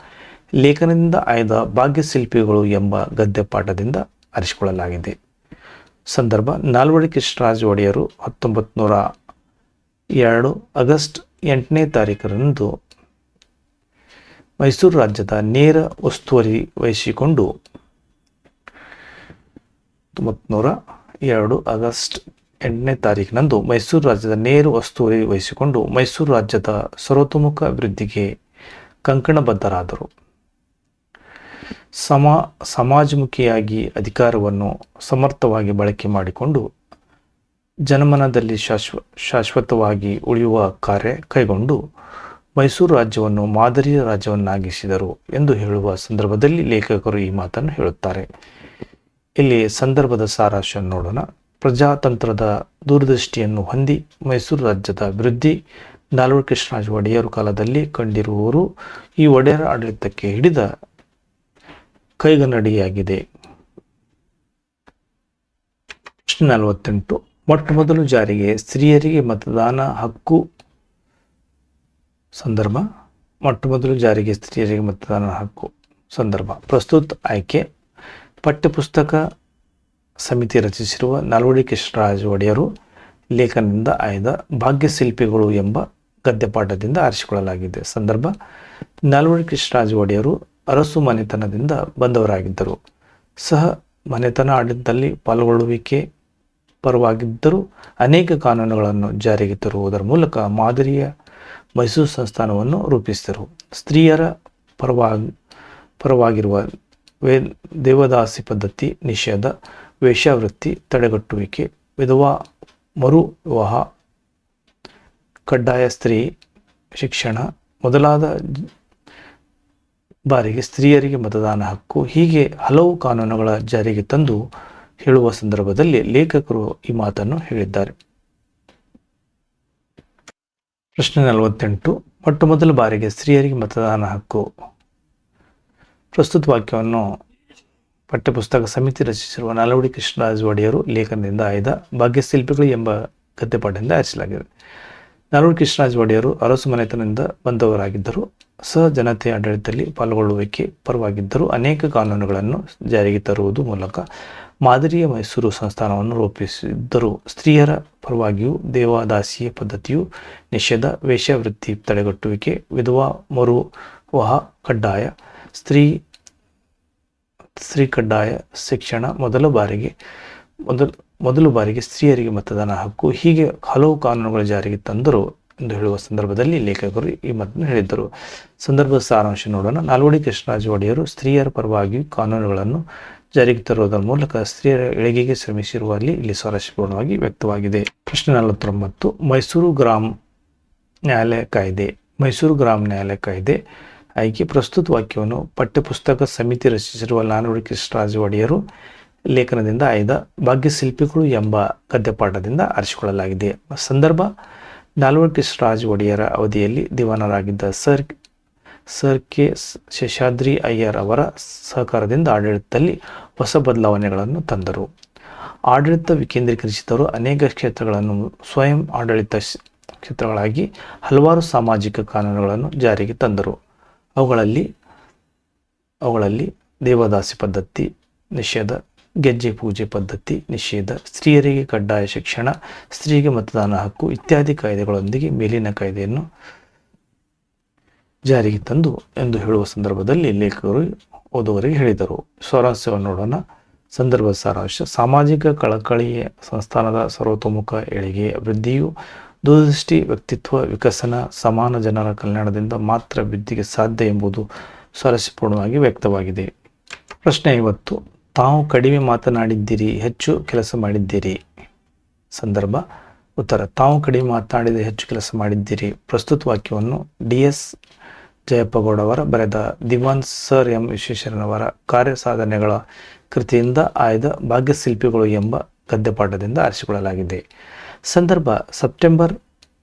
ಲೇಖನದಿಂದ ಆಯ್ದ ಭಾಗ್ಯಶಿಲ್ಪಿಗಳು ಎಂಬ ಗದ್ಯಪಾಠದಿಂದ ಆರಿಸಿಕೊಳ್ಳಲಾಗಿದೆ. ಸಂದರ್ಭ: ನಾಲ್ವಡಿ ಕೃಷ್ಣರಾಜ ಒಡೆಯರು 1902 ಆಗಸ್ಟ್ 8ನೇ ತಾರೀಖರಂದು ಮೈಸೂರು ರಾಜ್ಯದ ನೇರ ಉಸ್ತುವಾರಿ ವಹಿಸಿಕೊಂಡು 1902 ಆಗಸ್ಟ್ 8ನೇ ತಾರೀಖಿನಂದು ಮೈಸೂರು ರಾಜ್ಯದ ನೇರ ಉಸ್ತುವಾರಿ ವಹಿಸಿಕೊಂಡು ಮೈಸೂರು ರಾಜ್ಯದ ಸರ್ವತೋಮುಖ ಅಭಿವೃದ್ಧಿಗೆ ಕಂಕಣಬದ್ಧರಾದರು. ಸಮಾಜಮುಖಿಯಾಗಿ ಅಧಿಕಾರವನ್ನು ಸಮರ್ಥವಾಗಿ ಬಳಕೆ ಮಾಡಿಕೊಂಡು ಜನಮನದಲ್ಲಿ ಶಾಶ್ವತವಾಗಿ ಉಳಿಯುವ ಕಾರ್ಯ ಕೈಗೊಂಡು ಮೈಸೂರು ರಾಜ್ಯವನ್ನು ಮಾದರಿಯ ರಾಜ್ಯವನ್ನಾಗಿಸಿದರು ಎಂದು ಹೇಳುವ ಸಂದರ್ಭದಲ್ಲಿ ಲೇಖಕರು ಈ ಮಾತನ್ನು ಹೇಳುತ್ತಾರೆ. ಇಲ್ಲಿ ಸಂದರ್ಭದ ಸಾರಾಂಶ ನೋಡೋಣ. ಪ್ರಜಾತಂತ್ರದ ದೂರದೃಷ್ಟಿಯನ್ನು ಹೊಂದಿ ಮೈಸೂರು ರಾಜ್ಯದ ಅಭಿವೃದ್ಧಿ ನಾಲ್ವಡಿ ಕೃಷ್ಣರಾಜ ಒಡೆಯರು ಕಾಲದಲ್ಲಿ ಕಂಡಿರುವವರು ಈ ಒಡೆಯರ ಆಡಳಿತಕ್ಕೆ ಹಿಡಿದ ಕೈಗನ್ನಡಿಯಾಗಿದೆ. ಪ್ರಶ್ನೆ 48. ಮೊಟ್ಟಮೊದಲು ಜಾರಿಗೆ ಸ್ತ್ರೀಯರಿಗೆ ಮತದಾನ ಹಕ್ಕು. ಸಂದರ್ಭ: ಮೊಟ್ಟಮೊದಲು ಜಾರಿಗೆ ಸ್ತ್ರೀಯರಿಗೆ ಮತದಾನ ಹಕ್ಕು. ಸಂದರ್ಭ: ಪ್ರಸ್ತುತ ಆಯ್ಕೆ ಪಠ್ಯಪುಸ್ತಕ ಸಮಿತಿ ರಚಿಸಿರುವ ನಾಲ್ವಡಿ ಕೃಷ್ಣರಾಜ ಒಡೆಯರು ಲೇಖನದಿಂದ ಆಯ್ದ ಭಾಗ್ಯಶಿಲ್ಪಿಗಳು ಎಂಬ ಗದ್ಯಪಾಠದಿಂದ ಆರಿಸಿಕೊಳ್ಳಲಾಗಿದೆ. ಸಂದರ್ಭ: ನಾಲ್ವಡಿ ಕೃಷ್ಣರಾಜ ಒಡೆಯರು ಅರಸು ಮನೆತನದಿಂದ ಬಂದವರಾಗಿದ್ದರು. ಸಹ ಮನೆತನ ಆಡಳಿತದಲ್ಲಿ ಪಾಲ್ಗೊಳ್ಳುವಿಕೆ ಪರವಾಗಿದ್ದರೂ ಅನೇಕ ಕಾನೂನುಗಳನ್ನು ಜಾರಿಗೆ ತರುವುದರ ಮೂಲಕ ಮಾದರಿಯ ಮೈಸೂರು ಸಂಸ್ಥಾನವನ್ನು ರೂಪಿಸಿದರು. ಸ್ತ್ರೀಯರ ಪರವಾಗಿರುವ ದೇವದಾಸಿ ಪದ್ಧತಿ ನಿಷೇಧ, ವೇಶ್ಯಾವೃತ್ತಿ ತಡೆಗಟ್ಟುವಿಕೆ, ವಿಧವಾ ಮರು ವಿವಾಹ, ಕಡ್ಡಾಯ ಸ್ತ್ರೀ ಶಿಕ್ಷಣ ಮೊದಲಾದ ಬಾರಿಗೆ ಸ್ತ್ರೀಯರಿಗೆ ಮತದಾನ ಹಕ್ಕು ಹೀಗೆ ಹಲವು ಕಾನೂನುಗಳ ಜಾರಿಗೆ ತಂದು ಹೇಳುವ ಸಂದರ್ಭದಲ್ಲಿ ಲೇಖಕರು ಈ ಮಾತನ್ನು ಹೇಳಿದ್ದಾರೆ. ಪ್ರಶ್ನೆ 48. ಮೊಟ್ಟ ಮೊದಲ ಬಾರಿಗೆ ಸ್ತ್ರೀಯರಿಗೆ ಮತದಾನ ಹಕ್ಕು. ಪ್ರಸ್ತುತ ವಾಕ್ಯವನ್ನು ಪಠ್ಯಪುಸ್ತಕ ಸಮಿತಿ ರಚಿಸಿರುವ ನಾಲ್ವಡಿ ಕೃಷ್ಣರಾಜ ಒಡೆಯರು ಲೇಖನದಿಂದ ಆಯ್ದ ಭಾಗ್ಯಶಿಲ್ಪಿಗಳು ಎಂಬ ಗದ್ಯಪಾಠದಿಂದ ಆರಿಸಲಾಗಿದೆ. ನಾಲ್ವಡಿ ಕೃಷ್ಣರಾಜ ಒಡೆಯರು ಅರಸು ಮನೆತನದಿಂದ ಬಂದವರಾಗಿದ್ದರು. ಜನತೆಯ ಆಡಳಿತದಲ್ಲಿ ಪಾಲ್ಗೊಳ್ಳುವಿಕೆ ಪರವಾಗಿದ್ದರೂ ಅನೇಕ ಕಾನೂನುಗಳನ್ನು ಜಾರಿಗೆ ತರುವುದು ಮೂಲಕ ಮಾದರಿಯ ಮೈಸೂರು ಸಂಸ್ಥಾನವನ್ನು ರೂಪಿಸಿದ್ದರು. ಸ್ತ್ರೀಯರ ಪರವಾಗಿಯೂ ದೇವದಾಸಿಯ ಪದ್ಧತಿಯು ನಿಷೇಧ, ವೇಶ್ಯಾವೃತ್ತಿ ತಡೆಗಟ್ಟುವಿಕೆ, ವಿಧವಾ ಮರುವಿವಾಹ ಕಡ್ಡಾಯ, ಸ್ತ್ರೀ ಕಡ್ಡಾಯ ಶಿಕ್ಷಣ, ಮೊದಲು ಬಾರಿಗೆ ಸ್ತ್ರೀಯರಿಗೆ ಮತದಾನ ಹಕ್ಕು, ಹೀಗೆ ಹಲವು ಕಾನೂನುಗಳು ಜಾರಿಗೆ ತಂದರು ಎಂದು ಹೇಳುವ ಸಂದರ್ಭದಲ್ಲಿ ಲೇಖಕರು ಈ ಮಾತನ್ನು ಹೇಳಿದ್ದರು. ಸಂದರ್ಭದ ಸಾರಾಂಶ ನೋಡೋಣ. ನಾಲ್ವಡಿ ಕೃಷ್ಣರಾಜ ಒಡೆಯರು ಸ್ತ್ರೀಯರ ಪರವಾಗಿಯೂ ಕಾನೂನುಗಳನ್ನು ಜಾರಿಗೆ ತರುವುದರ ಮೂಲಕ ಸ್ತ್ರೀಯರ ಏಳಿಗೆಗೆ ಶ್ರಮಿಸಿರುವಲ್ಲಿ ಇಲ್ಲಿ ಸ್ವಾರಸ್ಯಪೂರ್ಣವಾಗಿ ವ್ಯಕ್ತವಾಗಿದೆ. ಪ್ರಶ್ನೆ 49. ಮೈಸೂರು ಗ್ರಾಮ ನ್ಯಾಯಾಲಯ ಕಾಯ್ದೆ. ಮೈಸೂರು ಗ್ರಾಮ ನ್ಯಾಯಾಲಯ ಕಾಯ್ದೆ ಆಯ್ಕೆ. ಪ್ರಸ್ತುತ ವಾಕ್ಯವನ್ನು ಪಠ್ಯಪುಸ್ತಕ ಸಮಿತಿ ರಚಿಸಿರುವ ನಾಲ್ವಡಿ ಕೃಷ್ಣರಾಜ ಒಡೆಯರು ಲೇಖನದಿಂದ ಆಯ್ದ ಭಾಗ್ಯಶಿಲ್ಪಿಗಳು ಎಂಬ ಗದ್ಯಪಾಠದಿಂದ ಆರಿಸಿಕೊಳ್ಳಲಾಗಿದೆ. ಸಂದರ್ಭ: ನಾಲ್ವಡಿ ಕೃಷ್ಣರಾಜ ಒಡೆಯರ ಅವಧಿಯಲ್ಲಿ ದಿವಾನರಾಗಿದ್ದ ಸರ್ ಕೆ ಶೇಷಾದ್ರಿ ಅಯ್ಯರ್ ಅವರ ಸಹಕಾರದಿಂದ ಆಡಳಿತದಲ್ಲಿ ಹೊಸ ಬದಲಾವಣೆಗಳನ್ನು ತಂದರು. ಆಡಳಿತ ವಿಕೇಂದ್ರೀಕರಿಸಿದರು. ಅನೇಕ ಕ್ಷೇತ್ರಗಳನ್ನು ಸ್ವಯಂ ಆಡಳಿತ ಕ್ಷೇತ್ರಗಳಾಗಿ ಹಲವಾರು ಸಾಮಾಜಿಕ ಕಾನೂನುಗಳನ್ನು ಜಾರಿಗೆ ತಂದರು. ಅವುಗಳಲ್ಲಿ ದೇವದಾಸಿ ಪದ್ಧತಿ ನಿಷೇಧ, ಗೆಜ್ಜೆ ಪೂಜೆ ಪದ್ಧತಿ ನಿಷೇಧ, ಸ್ತ್ರೀಯರಿಗೆ ಕಡ್ಡಾಯ ಶಿಕ್ಷಣ, ಸ್ತ್ರೀಗೆ ಮತದಾನ ಹಕ್ಕು ಇತ್ಯಾದಿ ಕಾಯ್ದೆಗಳೊಂದಿಗೆ ಮೇಲಿನ ಕಾಯ್ದೆಯನ್ನು ಜಾರಿಗೆ ತಂದು ಎಂದು ಹೇಳುವ ಸಂದರ್ಭದಲ್ಲಿ ಲೇಖಕರು ಓದುವರಿಗೆ ಹೇಳಿದರು. ಸಾರಾಂಶವನ್ನು ನೋಡೋಣ. ಸಂದರ್ಭದ ಸಾರಾಂಶ: ಸಾಮಾಜಿಕ ಕಳಕಳಿಯ ಸಂಸ್ಥಾನದ ಸರ್ವತೋಮುಖ ಏಳಿಗೆ, ಅಭಿವೃದ್ಧಿಯು ದೂರದೃಷ್ಟಿ, ವ್ಯಕ್ತಿತ್ವ ವಿಕಸನ, ಸಮಾನ ಜನರ ಕಲ್ಯಾಣದಿಂದ ಮಾತ್ರ ಅಭಿವೃದ್ಧಿಗೆ ಸಾಧ್ಯ ಎಂಬುದು ಸ್ವಾರಸ್ಯಪೂರ್ಣವಾಗಿ ವ್ಯಕ್ತವಾಗಿದೆ. ಪ್ರಶ್ನೆ 50. ತಾವು ಕಡಿಮೆ ಮಾತನಾಡಿದ್ದೀರಿ, ಹೆಚ್ಚು ಕೆಲಸ ಮಾಡಿದ್ದೀರಿ. ಸಂದರ್ಭ: ಉತ್ತರ: ತಾವು ಕಡಿಮೆ ಮಾತನಾಡಿದ, ಹೆಚ್ಚು ಕೆಲಸ ಮಾಡಿದ್ದೀರಿ. ಪ್ರಸ್ತುತ ವಾಕ್ಯವನ್ನು ಡಿ.ಎಸ್. ಜಯಪ್ಪಗೌಡವರ ಬರೆದ ದಿವಾನ್ ಸರ್ ಎಂ ವಿಶ್ವೇಶ್ವರಯ್ಯನವರ ಕಾರ್ಯ ಸಾಧನೆಗಳ ಕೃತಿಯಿಂದ ಆಯ್ದ ಭಾಗ್ಯಶಿಲ್ಪಿಗಳು ಎಂಬ ಗದ್ಯಪಾಠದಿಂದ ಆರಿಸಿಕೊಳ್ಳಲಾಗಿದೆ. ಸಂದರ್ಭ: ಸೆಪ್ಟೆಂಬರ್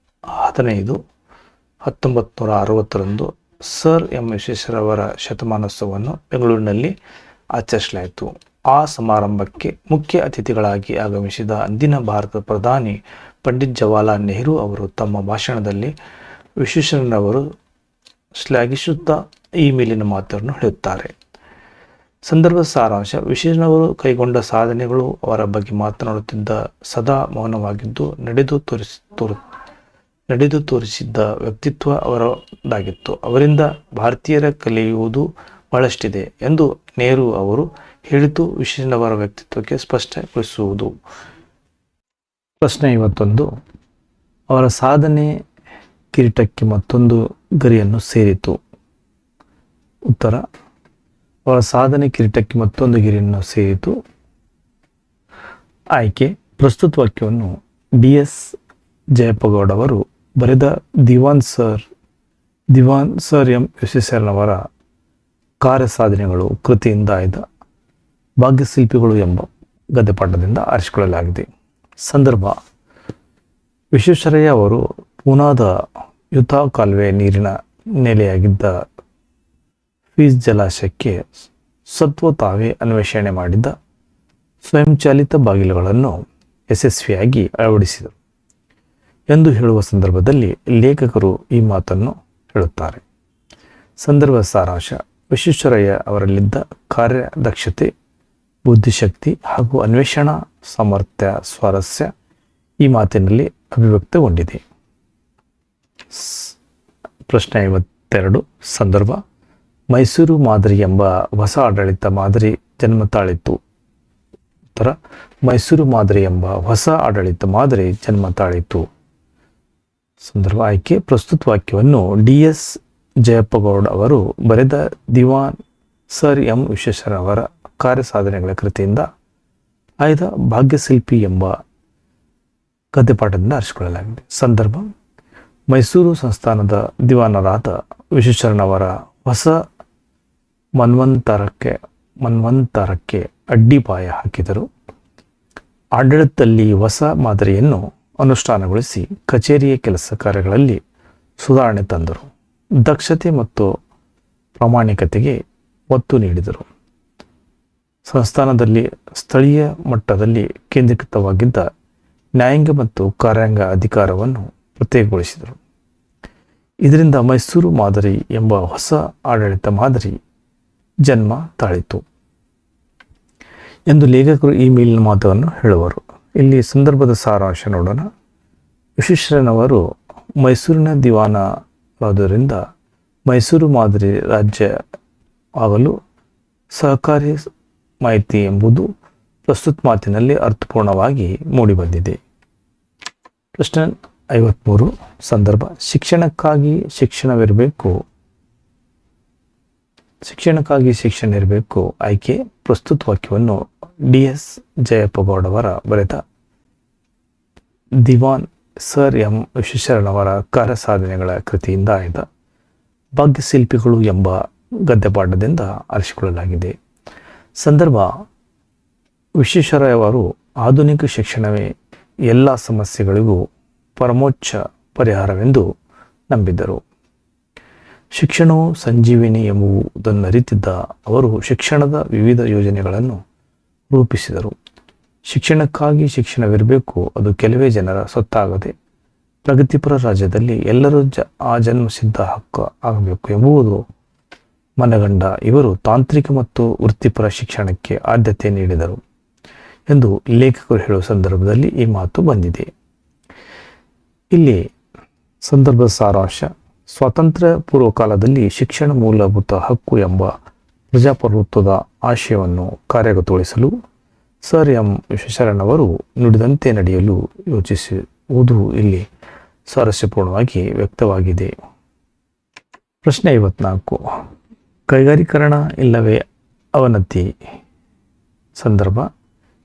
15, 1960 ಸರ್ ಎಂ ವಿಶ್ವೇಶ್ವರಯ್ಯನವರ ಶತಮಾನೋತ್ಸವವನ್ನು ಬೆಂಗಳೂರಿನಲ್ಲಿ ಆಚರಿಸಲಾಯಿತು. ಆ ಸಮಾರಂಭಕ್ಕೆ ಮುಖ್ಯ ಅತಿಥಿಗಳಾಗಿ ಆಗಮಿಸಿದ ಅಂದಿನ ಭಾರತದ ಪ್ರಧಾನಿ ಪಂಡಿತ್ ಜವಾಹರಲಾಲ್ ನೆಹರು ಅವರು ತಮ್ಮ ಭಾಷಣದಲ್ಲಿ ವಿಶ್ವೇಶ್ವರಯ್ಯನವರು ಶ್ಲಾಘಿಸುತ್ತಾ ಈ ಮೇಲಿನ ಮಾತನ್ನು ಹೇಳುತ್ತಾರೆ. ಸಂದರ್ಭದ ಸಾರಾಂಶ: ವಿಶ್ವೇಶ್ವರಯ್ಯನವರು ಕೈಗೊಂಡ ಸಾಧನೆಗಳು, ಅವರ ಬಗ್ಗೆ ಮಾತನಾಡುತ್ತಿದ್ದ ಸದಾ ಮೌನವಾಗಿದ್ದು ನಡೆದು ತೋರಿಸಿದ್ದ ವ್ಯಕ್ತಿತ್ವ ಅವರದಾಗಿತ್ತು. ಅವರಿಂದ ಭಾರತೀಯರ ಕಲಿಯುವುದು ಬಹಳಷ್ಟಿದೆ ಎಂದು ನೆಹರು ಅವರು ಹೇಳಿದ್ದು ವಿಶ್ವೇಶ್ವರಯ್ಯನವರ ವ್ಯಕ್ತಿತ್ವಕ್ಕೆ ಸ್ಪಷ್ಟಗೊಳಿಸುವುದು. ಪ್ರಶ್ನೆ 51. ಅವರ ಸಾಧನೆ ಕಿರೀಟಕ್ಕೆ ಮತ್ತೊಂದು ಗರಿಯನ್ನು ಸೇರಿತು. ಉತ್ತರ: ಅವರ ಸಾಧನೆ ಕಿರೀಟಕ್ಕೆ ಮತ್ತೊಂದು ಗಿರಿಯನ್ನು ಸೇರಿತು. ಆಯ್ಕೆ. ಪ್ರಸ್ತುತ ವಾಕ್ಯವನ್ನು ಡಿ.ಎಸ್. ಜಯಪ್ಪಗೌಡವರು ಬರೆದ ದಿವಾನ್ ಸರ್ ಎಂ ವಿಶ್ವೇಶ್ವರಯ್ಯನವರ ಕಾರ್ಯ ಸಾಧನೆಗಳು ಕೃತಿಯಿಂದ ಆಯ್ದ ಭಾಗ್ಯಶಿಲ್ಪಿಗಳು ಎಂಬ ಗದ್ಯಪಾಠದಿಂದ ಆರಿಸಿಕೊಳ್ಳಲಾಗಿದೆ. ಸಂದರ್ಭ: ವಿಶ್ವೇಶ್ವರಯ್ಯ ಅವರು ಪೂನಾದ ಯುತಾ ಕಾಲುವೆ ನೀರಿನ ನೆಲೆಯಾಗಿದ್ದ ಫೀಸ್ ಜಲಾಶಯಕ್ಕೆ ತಾವೇ ಅನ್ವೇಷಣೆ ಮಾಡಿದ್ದ ಸ್ವಯಂಚಾಲಿತ ಬಾಗಿಲುಗಳನ್ನು ಯಶಸ್ವಿಯಾಗಿ ಅಳವಡಿಸಿದರು ಎಂದು ಹೇಳುವ ಸಂದರ್ಭದಲ್ಲಿ ಲೇಖಕರು ಈ ಮಾತನ್ನು ಹೇಳುತ್ತಾರೆ. ಸಂದರ್ಭದ ಸಾರಾಂಶ: ವಿಶ್ವೇಶ್ವರಯ್ಯ ಅವರಲ್ಲಿದ್ದ ಕಾರ್ಯದಕ್ಷತೆ, ಬುದ್ಧಿಶಕ್ತಿ ಹಾಗೂ ಅನ್ವೇಷಣಾ ಸಾಮರ್ಥ್ಯ ಸ್ವಾರಸ್ಯ ಈ ಮಾತಿನಲ್ಲಿ ಅಭಿವ್ಯಕ್ತಗೊಂಡಿದೆ. ಪ್ರಶ್ನೆ 52. ಸಂದರ್ಭ: ಮೈಸೂರು ಮಾದರಿ ಎಂಬ ಹೊಸ ಆಡಳಿತ ಮಾದರಿ ಜನ್ಮ ತಾಳಿತು. ಉತ್ತರ: ಮೈಸೂರು ಮಾದರಿ ಎಂಬ ಹೊಸ ಆಡಳಿತ ಮಾದರಿ ಜನ್ಮ ತಾಳಿತು. ಸಂದರ್ಭ ಆಯ್ಕೆ. ಪ್ರಸ್ತುತ ವಾಕ್ಯವನ್ನು ಡಿ.ಎಸ್. ಜಯಪ್ಪಗೌಡ ಅವರು ಬರೆದ ದಿವಾನ್ ಸರ್ ಎಂ ವಿಶ್ವೇಶ್ವರಯ್ಯನವರ ಕಾರ್ಯ ಸಾಧನೆಗಳ ಕೃತಿಯಿಂದ ಆಯ್ದ ಭಾಗ್ಯಶಿಲ್ಪಿ ಎಂಬ ಗದ್ಯಪಾಠದಿಂದ ಆರಿಸಿಕೊಳ್ಳಲಾಗಿದೆ. ಸಂದರ್ಭ: ಮೈಸೂರು ಸಂಸ್ಥಾನದ ದಿವಾನರಾದ ವಿಶ್ವೇಶ್ವರಯ್ಯನವರ ಹೊಸ ಮನ್ವಂತರಕ್ಕೆ ಅಡ್ಡಿಪಾಯ ಹಾಕಿದರು. ಆಡಳಿತದಲ್ಲಿ ಹೊಸ ಮಾದರಿಯನ್ನು ಅನುಷ್ಠಾನಗೊಳಿಸಿ ಕಚೇರಿಯ ಕೆಲಸ ಕಾರ್ಯಗಳಲ್ಲಿ ಸುಧಾರಣೆ ತಂದರು. ದಕ್ಷತೆ ಮತ್ತು ಪ್ರಾಮಾಣಿಕತೆಗೆ ಒತ್ತು ನೀಡಿದರು. ಸಂಸ್ಥಾನದಲ್ಲಿ ಸ್ಥಳೀಯ ಮಟ್ಟದಲ್ಲಿ ಕೇಂದ್ರೀಕೃತವಾಗಿದ್ದ ನ್ಯಾಯಾಂಗ ಮತ್ತು ಕಾರ್ಯಾಂಗ ಅಧಿಕಾರವನ್ನು ಪ್ರತ್ಯೇಕಗೊಳಿಸಿದರು. ಇದರಿಂದ ಮೈಸೂರು ಮಾದರಿ ಎಂಬ ಹೊಸ ಆಡಳಿತ ಮಾದರಿ ಜನ್ಮ ತಾಳಿತು ಎಂದು ಲೇಖಕರು ಈ ಮೇಲಿನ ಮಾತನ್ನು ಹೇಳುವರು. ಇಲ್ಲಿ ಸಂದರ್ಭದ ಸಾರಾಂಶ ನೋಡೋಣ. ವಿಶ್ವೇಶ್ವರಯ್ಯನವರು ಮೈಸೂರಿನ ದಿವಾನರಾದುದರಿಂದ ಮೈಸೂರು ಮಾದರಿ ರಾಜ್ಯ ಆಗಲು ಸಹಕಾರಿ ಮಾಹಿತಿ ಎಂಬುದು ಪ್ರಸ್ತುತ ಮಾತಿನಲ್ಲಿ ಅರ್ಥಪೂರ್ಣವಾಗಿ ಮೂಡಿಬಂದಿದೆ. ಪ್ರಶ್ನೆ 53. ಸಂದರ್ಭ: ಶಿಕ್ಷಣಕ್ಕಾಗಿ ಶಿಕ್ಷಣ ಇರಬೇಕು. ಆಯ್ಕೆ: ಪ್ರಸ್ತುತ ವಾಕ್ಯವನ್ನು DS ಜಯಪ್ಪಗೌಡವರ ಬರೆದ ದಿವಾನ್ ಸರ್ ಎಂ ವಿಶ್ವೇಶ್ವರಯ್ಯನವರ ಕಾರ್ಯಸಾಧನೆಗಳ ಕೃತಿಯಿಂದ ಆಯ್ದ ಭಾಗ್ಯಶಿಲ್ಪಿಗಳು ಎಂಬ ಗದ್ಯಪಾಠದಿಂದ ಆರಿಸಿಕೊಳ್ಳಲಾಗಿದೆ. ಸಂದರ್ಭ: ವಿಶ್ವೇಶ್ವರಯ್ಯನವರು ಆಧುನಿಕ ಶಿಕ್ಷಣವೇ ಎಲ್ಲ ಸಮಸ್ಯೆಗಳಿಗೂ ಪರಮೋಚ್ಚ ಪರಿಹಾರವೆಂದು ನಂಬಿದ್ದರು. ಶಿಕ್ಷಣವು ಸಂಜೀವಿನಿ ಎಂಬುದನ್ನರಿತಿದ್ದ ಅವರು ಶಿಕ್ಷಣದ ವಿವಿಧ ಯೋಜನೆಗಳನ್ನು ರೂಪಿಸಿದರು. ಶಿಕ್ಷಣಕ್ಕಾಗಿ ಶಿಕ್ಷಣವಿರಬೇಕು, ಅದು ಕೆಲವೇ ಜನರ ಸೊತ್ತಾಗದೆ ಪ್ರಗತಿಪರ ರಾಜ್ಯದಲ್ಲಿ ಎಲ್ಲರೂ ಜನ್ಮಸಿದ್ಧ ಹಕ್ಕು ಆಗಬೇಕು ಎಂಬುದು ಮನಗಂಡ ಇವರು ತಾಂತ್ರಿಕ ಮತ್ತು ವೃತ್ತಿಪರ ಶಿಕ್ಷಣಕ್ಕೆ ಆದ್ಯತೆ ನೀಡಿದರು ಎಂದು ಲೇಖಕರು ಹೇಳುವ ಸಂದರ್ಭದಲ್ಲಿ ಈ ಮಾತು ಬಂದಿದೆ. ಇಲ್ಲಿ ಸಂದರ್ಭದ ಸಾರಾಂಶ: ಸ್ವಾತಂತ್ರ್ಯ ಪೂರ್ವಕಾಲದಲ್ಲಿ ಶಿಕ್ಷಣ ಮೂಲಭೂತ ಹಕ್ಕು ಎಂಬ ಪ್ರಜಾಪ್ರಭುತ್ವದ ಆಶಯವನ್ನು ಕಾರ್ಯಗತಗೊಳಿಸಲು ಸರ್ ಎಂ ವಿಶ್ವೇಶ್ವರಯ್ಯನವರು ನುಡಿದಂತೆ ನಡೆಯಲು ಯೋಚಿಸುವುದು ಇಲ್ಲಿ ಸ್ವಾರಸ್ಯಪೂರ್ಣವಾಗಿ ವ್ಯಕ್ತವಾಗಿದೆ. ಪ್ರಶ್ನೆ 54. ಕೈಗಾರೀಕರಣ ಇಲ್ಲವೇ ಅವನತಿ. ಸಂದರ್ಭ: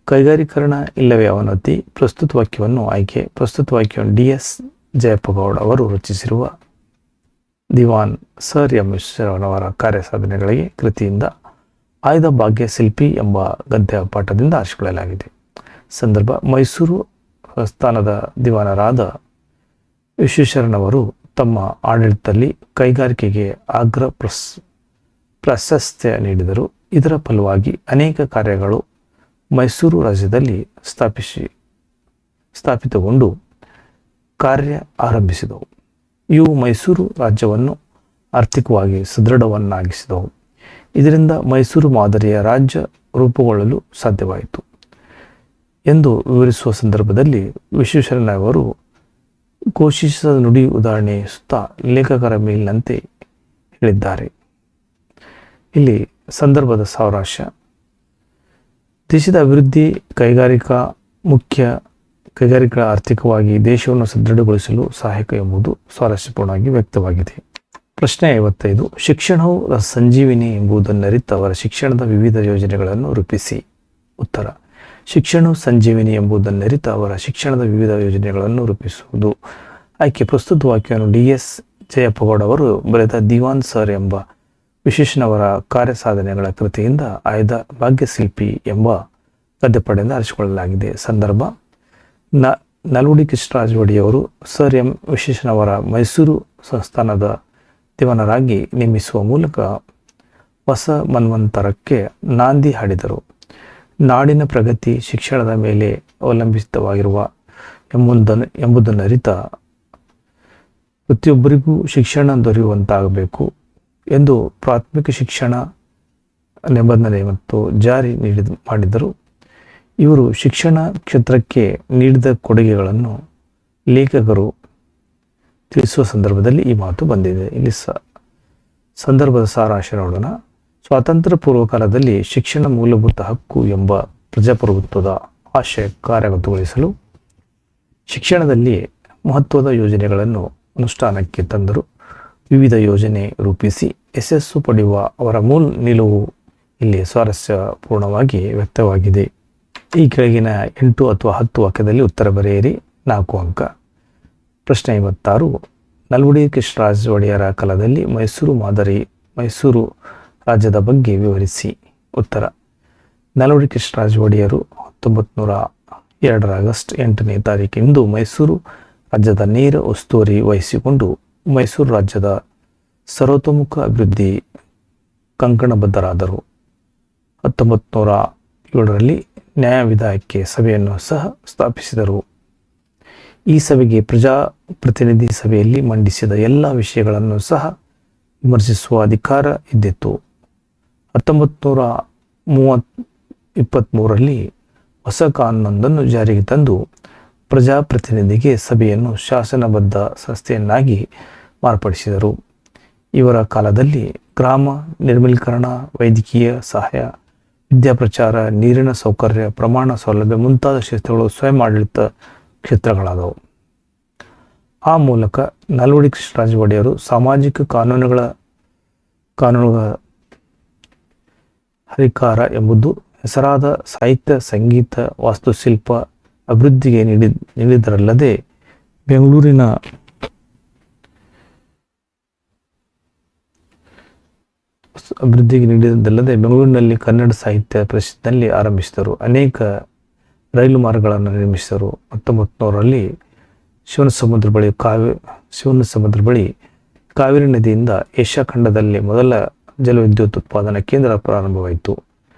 ಕೈಗಾರೀಕರಣ ಇಲ್ಲವೇ ಅವನತಿ. ಪ್ರಸ್ತುತ ವಾಕ್ಯವನ್ನು ಆಯ್ಕೆ: ಪ್ರಸ್ತುತ ವಾಕ್ಯವನ್ನು DS ಜಯಪ್ಪಗೌಡ ಅವರು ರಚಿಸಿರುವ ದಿವಾನ್ ಸರ್ ಎಂ ವಿಶ್ವೇಶ್ವರಯ್ಯನವರ ಕಾರ್ಯಸಾಧನೆಗಳಿಗೆ ಕೃತಿಯಿಂದ ಆಯ್ದ ಭಾಗ್ಯಶಿಲ್ಪಿ ಎಂಬ ಗದ್ಯ ಪಾಠದಿಂದ ಆರಿಸಿಕೊಳ್ಳಲಾಗಿದೆ. ಸಂದರ್ಭ: ಮೈಸೂರು ಸಂಸ್ಥಾನದ ದಿವಾನರಾದ ವಿಶ್ವೇಶ್ವರಯ್ಯನವರು ತಮ್ಮ ಆಡಳಿತದಲ್ಲಿ ಕೈಗಾರಿಕೆಗೆ ಪ್ರಾಶಸ್ತ್ಯ ನೀಡಿದರು. ಇದರ ಫಲವಾಗಿ ಅನೇಕ ಕಾರ್ಯಗಳು ಮೈಸೂರು ರಾಜ್ಯದಲ್ಲಿ ಸ್ಥಾಪಿತಗೊಂಡು ಕಾರ್ಯ ಆರಂಭಿಸಿದವು. ಇವು ಮೈಸೂರು ರಾಜ್ಯವನ್ನು ಆರ್ಥಿಕವಾಗಿ ಸದೃಢವನ್ನಾಗಿಸಿದವು. ಇದರಿಂದ ಮೈಸೂರು ಮಾದರಿಯ ರಾಜ್ಯ ರೂಪುಗೊಳ್ಳಲು ಸಾಧ್ಯವಾಯಿತು ಎಂದು ವಿವರಿಸುವ ಸಂದರ್ಭದಲ್ಲಿ ವಿಶ್ವೇಶ್ವರಯ್ಯನವರು ಘೋಷಿಸಿದ ನುಡಿ ಉದಾಹರಣೆಸುತ್ತಾ ಲೇಖಕರ ಮೇಲಿನಂತೆ ಹೇಳಿದ್ದಾರೆ. ಇಲ್ಲಿ ಸಂದರ್ಭದ ಸಾರಾಂಶ: ದೇಶದ ಅಭಿವೃದ್ಧಿ ಕೈಗಾರಿಕಾ ಆರ್ಥಿಕವಾಗಿ ದೇಶವನ್ನು ಸದೃಢಗೊಳಿಸಲು ಸಹಾಯಕ ಎಂಬುದು ಸ್ವಾರಸ್ಯಪೂರ್ಣವಾಗಿ ವ್ಯಕ್ತವಾಗಿದೆ. ಪ್ರಶ್ನೆ 55. ಶಿಕ್ಷಣವು ಸಂಜೀವಿನಿ ಎಂಬುದನ್ನರಿತ ಅವರ ಶಿಕ್ಷಣದ ವಿವಿಧ ಯೋಜನೆಗಳನ್ನು ರೂಪಿಸಿ. ಉತ್ತರ: ಶಿಕ್ಷಣವು ಸಂಜೀವಿನಿ ಎಂಬುದನ್ನರಿತ ಅವರ ಶಿಕ್ಷಣದ ವಿವಿಧ ಯೋಜನೆಗಳನ್ನು ರೂಪಿಸುವುದು. ಆಯ್ಕೆ: ಪ್ರಸ್ತುತ ವಾಕ್ಯವನ್ನು DS ಜಯಪ್ಪಗೌಡ ಅವರು ಬರೆದ ದಿವಾನ್ ಸರ್ ಎಂಬ ವಿಶ್ವೇಶ್ವರಯ್ಯನವರ ಕಾರ್ಯಸಾಧನೆಗಳ ಕೃತಿಯಿಂದ ಆಯ್ದ ಭಾಗ್ಯಶಿಲ್ಪಿ ಎಂಬ ಗದ್ಯಪಾಠದಿಂದ ಆರಿಸಿಕೊಳ್ಳಲಾಗಿದೆ. ಸಂದರ್ಭ: ನಲ್ವಡಿ ಕೃಷ್ಣರಾಜ ಒಡೆಯವರು ಸರ್ ಎಂ ವಿಶ್ವೇಶ್ವರಯ್ಯನವರ ಮೈಸೂರು ಸಂಸ್ಥಾನದ ದಿವಾನರಾಗಿ ನೇಮಿಸುವ ಮೂಲಕ ಹೊಸ ಮನ್ವಂತರಕ್ಕೆ ನಾಂದಿ ಹಾಡಿದರು. ನಾಡಿನ ಪ್ರಗತಿ ಶಿಕ್ಷಣದ ಮೇಲೆ ಅವಲಂಬಿತವಾಗಿರುವ ಎಂಬುದನ್ನರಿತ ಪ್ರತಿಯೊಬ್ಬರಿಗೂ ಶಿಕ್ಷಣ ದೊರೆಯುವಂತಾಗಬೇಕು ಎಂದು ಪ್ರಾಥಮಿಕ ಶಿಕ್ಷಣ ನಿಬಂಧನೆ ಮತ್ತು ಜಾರಿ ಮಾಡಿದರು. ಇವರು ಶಿಕ್ಷಣ ಕ್ಷೇತ್ರಕ್ಕೆ ನೀಡಿದ ಕೊಡುಗೆಗಳನ್ನು ಲೇಖಕರು ತಿಳಿಸುವ ಸಂದರ್ಭದಲ್ಲಿ ಈ ಮಾತು ಬಂದಿದೆ. ಇಲ್ಲಿ ಸಂದರ್ಭದ ಸಾರಾಂಶ ನೋಡೋಣ. ಸ್ವಾತಂತ್ರ್ಯ ಪೂರ್ವಕಾಲದಲ್ಲಿ ಶಿಕ್ಷಣ ಮೂಲಭೂತ ಹಕ್ಕು ಎಂಬ ಪ್ರಜಾಪ್ರಭುತ್ವದ ಆಶಯ ಕಾರ್ಯಗತಗೊಳಿಸಲು ಶಿಕ್ಷಣದಲ್ಲಿ ಮಹತ್ವದ ಯೋಜನೆಗಳನ್ನು ಅನುಷ್ಠಾನಕ್ಕೆ ತಂದರು. ವಿವಿಧ ಯೋಜನೆ ರೂಪಿಸಿ ಯಶಸ್ಸು ಪಡೆಯುವ ಅವರ ಮೂಲ ನಿಲುವು ಇಲ್ಲಿ ಸ್ವಾರಸ್ಯಪೂರ್ಣವಾಗಿ ವ್ಯಕ್ತವಾಗಿದೆ. ಈ ಕೆಳಗಿನ 8 ಅಥವಾ 10 ವಾಕ್ಯದಲ್ಲಿ ಉತ್ತರ ಬರೆಯಿರಿ. 4 ಅಂಕ. ಪ್ರಶ್ನೆ 56. ನಲ್ವಡಿ ಕೃಷ್ಣರಾಜ ಒಡೆಯರ ಕಾಲದಲ್ಲಿ ಮೈಸೂರು ರಾಜ್ಯದ ಬಗ್ಗೆ ವಿವರಿಸಿ. ಉತ್ತರ: ನಲ್ವಡಿ ಕೃಷ್ಣರಾಜ ಒಡೆಯರು 1902 ಆಗಸ್ಟ್ 8ನೇ ತಾರೀಕಿನಿಂದ ಮೈಸೂರು ರಾಜ್ಯದ ನೇರ ಉಸ್ತುವಾರಿ ವಹಿಸಿಕೊಂಡು ಮೈಸೂರು ರಾಜ್ಯದ ಸರ್ವತೋಮುಖ ಅಭಿವೃದ್ಧಿ ಕಂಕಣಬದ್ಧರಾದರು. 1907ರಲ್ಲಿ ನ್ಯಾಯ ವಿಧಾಯಕ ಸಭೆಯನ್ನು ಸಹ ಸ್ಥಾಪಿಸಿದರು. ಈ ಸಭೆಗೆ ಪ್ರಜಾಪ್ರತಿನಿಧಿ ಸಭೆಯಲ್ಲಿ ಮಂಡಿಸಿದ ಎಲ್ಲ ವಿಷಯಗಳನ್ನು ಸಹ ವಿಮರ್ಶಿಸುವ ಅಧಿಕಾರ ಇದ್ದಿತು. 1923ರಲ್ಲಿ ಹೊಸ ಕಾನೂನೊಂದನ್ನು ಜಾರಿಗೆ ತಂದು ಪ್ರಜಾಪ್ರತಿನಿಧಿಗೆ ಸಭೆಯನ್ನು ಶಾಸನಬದ್ಧ ಸಂಸ್ಥೆಯನ್ನಾಗಿ ಮಾರ್ಪಡಿಸಿದರು. ಇವರ ಕಾಲದಲ್ಲಿ ಗ್ರಾಮ ನಿರ್ಮಲೀಕರಣ, ವೈದ್ಯಕೀಯ ಸಹಾಯ, ವಿದ್ಯಾಪ್ರಚಾರ, ನೀರಿನ ಸೌಕರ್ಯ, ಪ್ರಮಾಣ ಸೌಲಭ್ಯ ಮುಂತಾದ ಕ್ಷೇತ್ರಗಳು ಸ್ವಯಂ ಆಡಳಿತ ಕ್ಷೇತ್ರಗಳಾದವು. ಆ ಮೂಲಕ ನಾಲ್ವಡಿ ಕೃಷ್ಣರಾಜ ಒಡೆಯರು ಸಾಮಾಜಿಕ ಕಾನೂನುಗಳ ಹರಿಕಾರ ಎಂಬುದು ಹೆಸರಾದ ಸಾಹಿತ್ಯ, ಸಂಗೀತ, ವಾಸ್ತುಶಿಲ್ಪ ಅಭಿವೃದ್ಧಿಗೆ ನೀಡಿದರಲ್ಲದೆ ಬೆಂಗಳೂರಿನಲ್ಲಿ ಕನ್ನಡ ಸಾಹಿತ್ಯ ಪರಿಷತ್ನಲ್ಲಿ ಆರಂಭಿಸಿದರು. ಅನೇಕ ರೈಲು ಮಾರ್ಗಗಳನ್ನು ನಿರ್ಮಿಸಿದರು. 1900ರಲ್ಲಿ ಶಿವನಸಮುದ್ರ ಬಳಿ ಕಾವೇರಿ ನದಿಯಿಂದ ಏಷ್ಯಾ ಖಂಡದಲ್ಲಿ ಮೊದಲ ಜಲವಿದ್ಯುತ್ ಉತ್ಪಾದನಾ ಕೇಂದ್ರ ಪ್ರಾರಂಭವಾಯಿತು.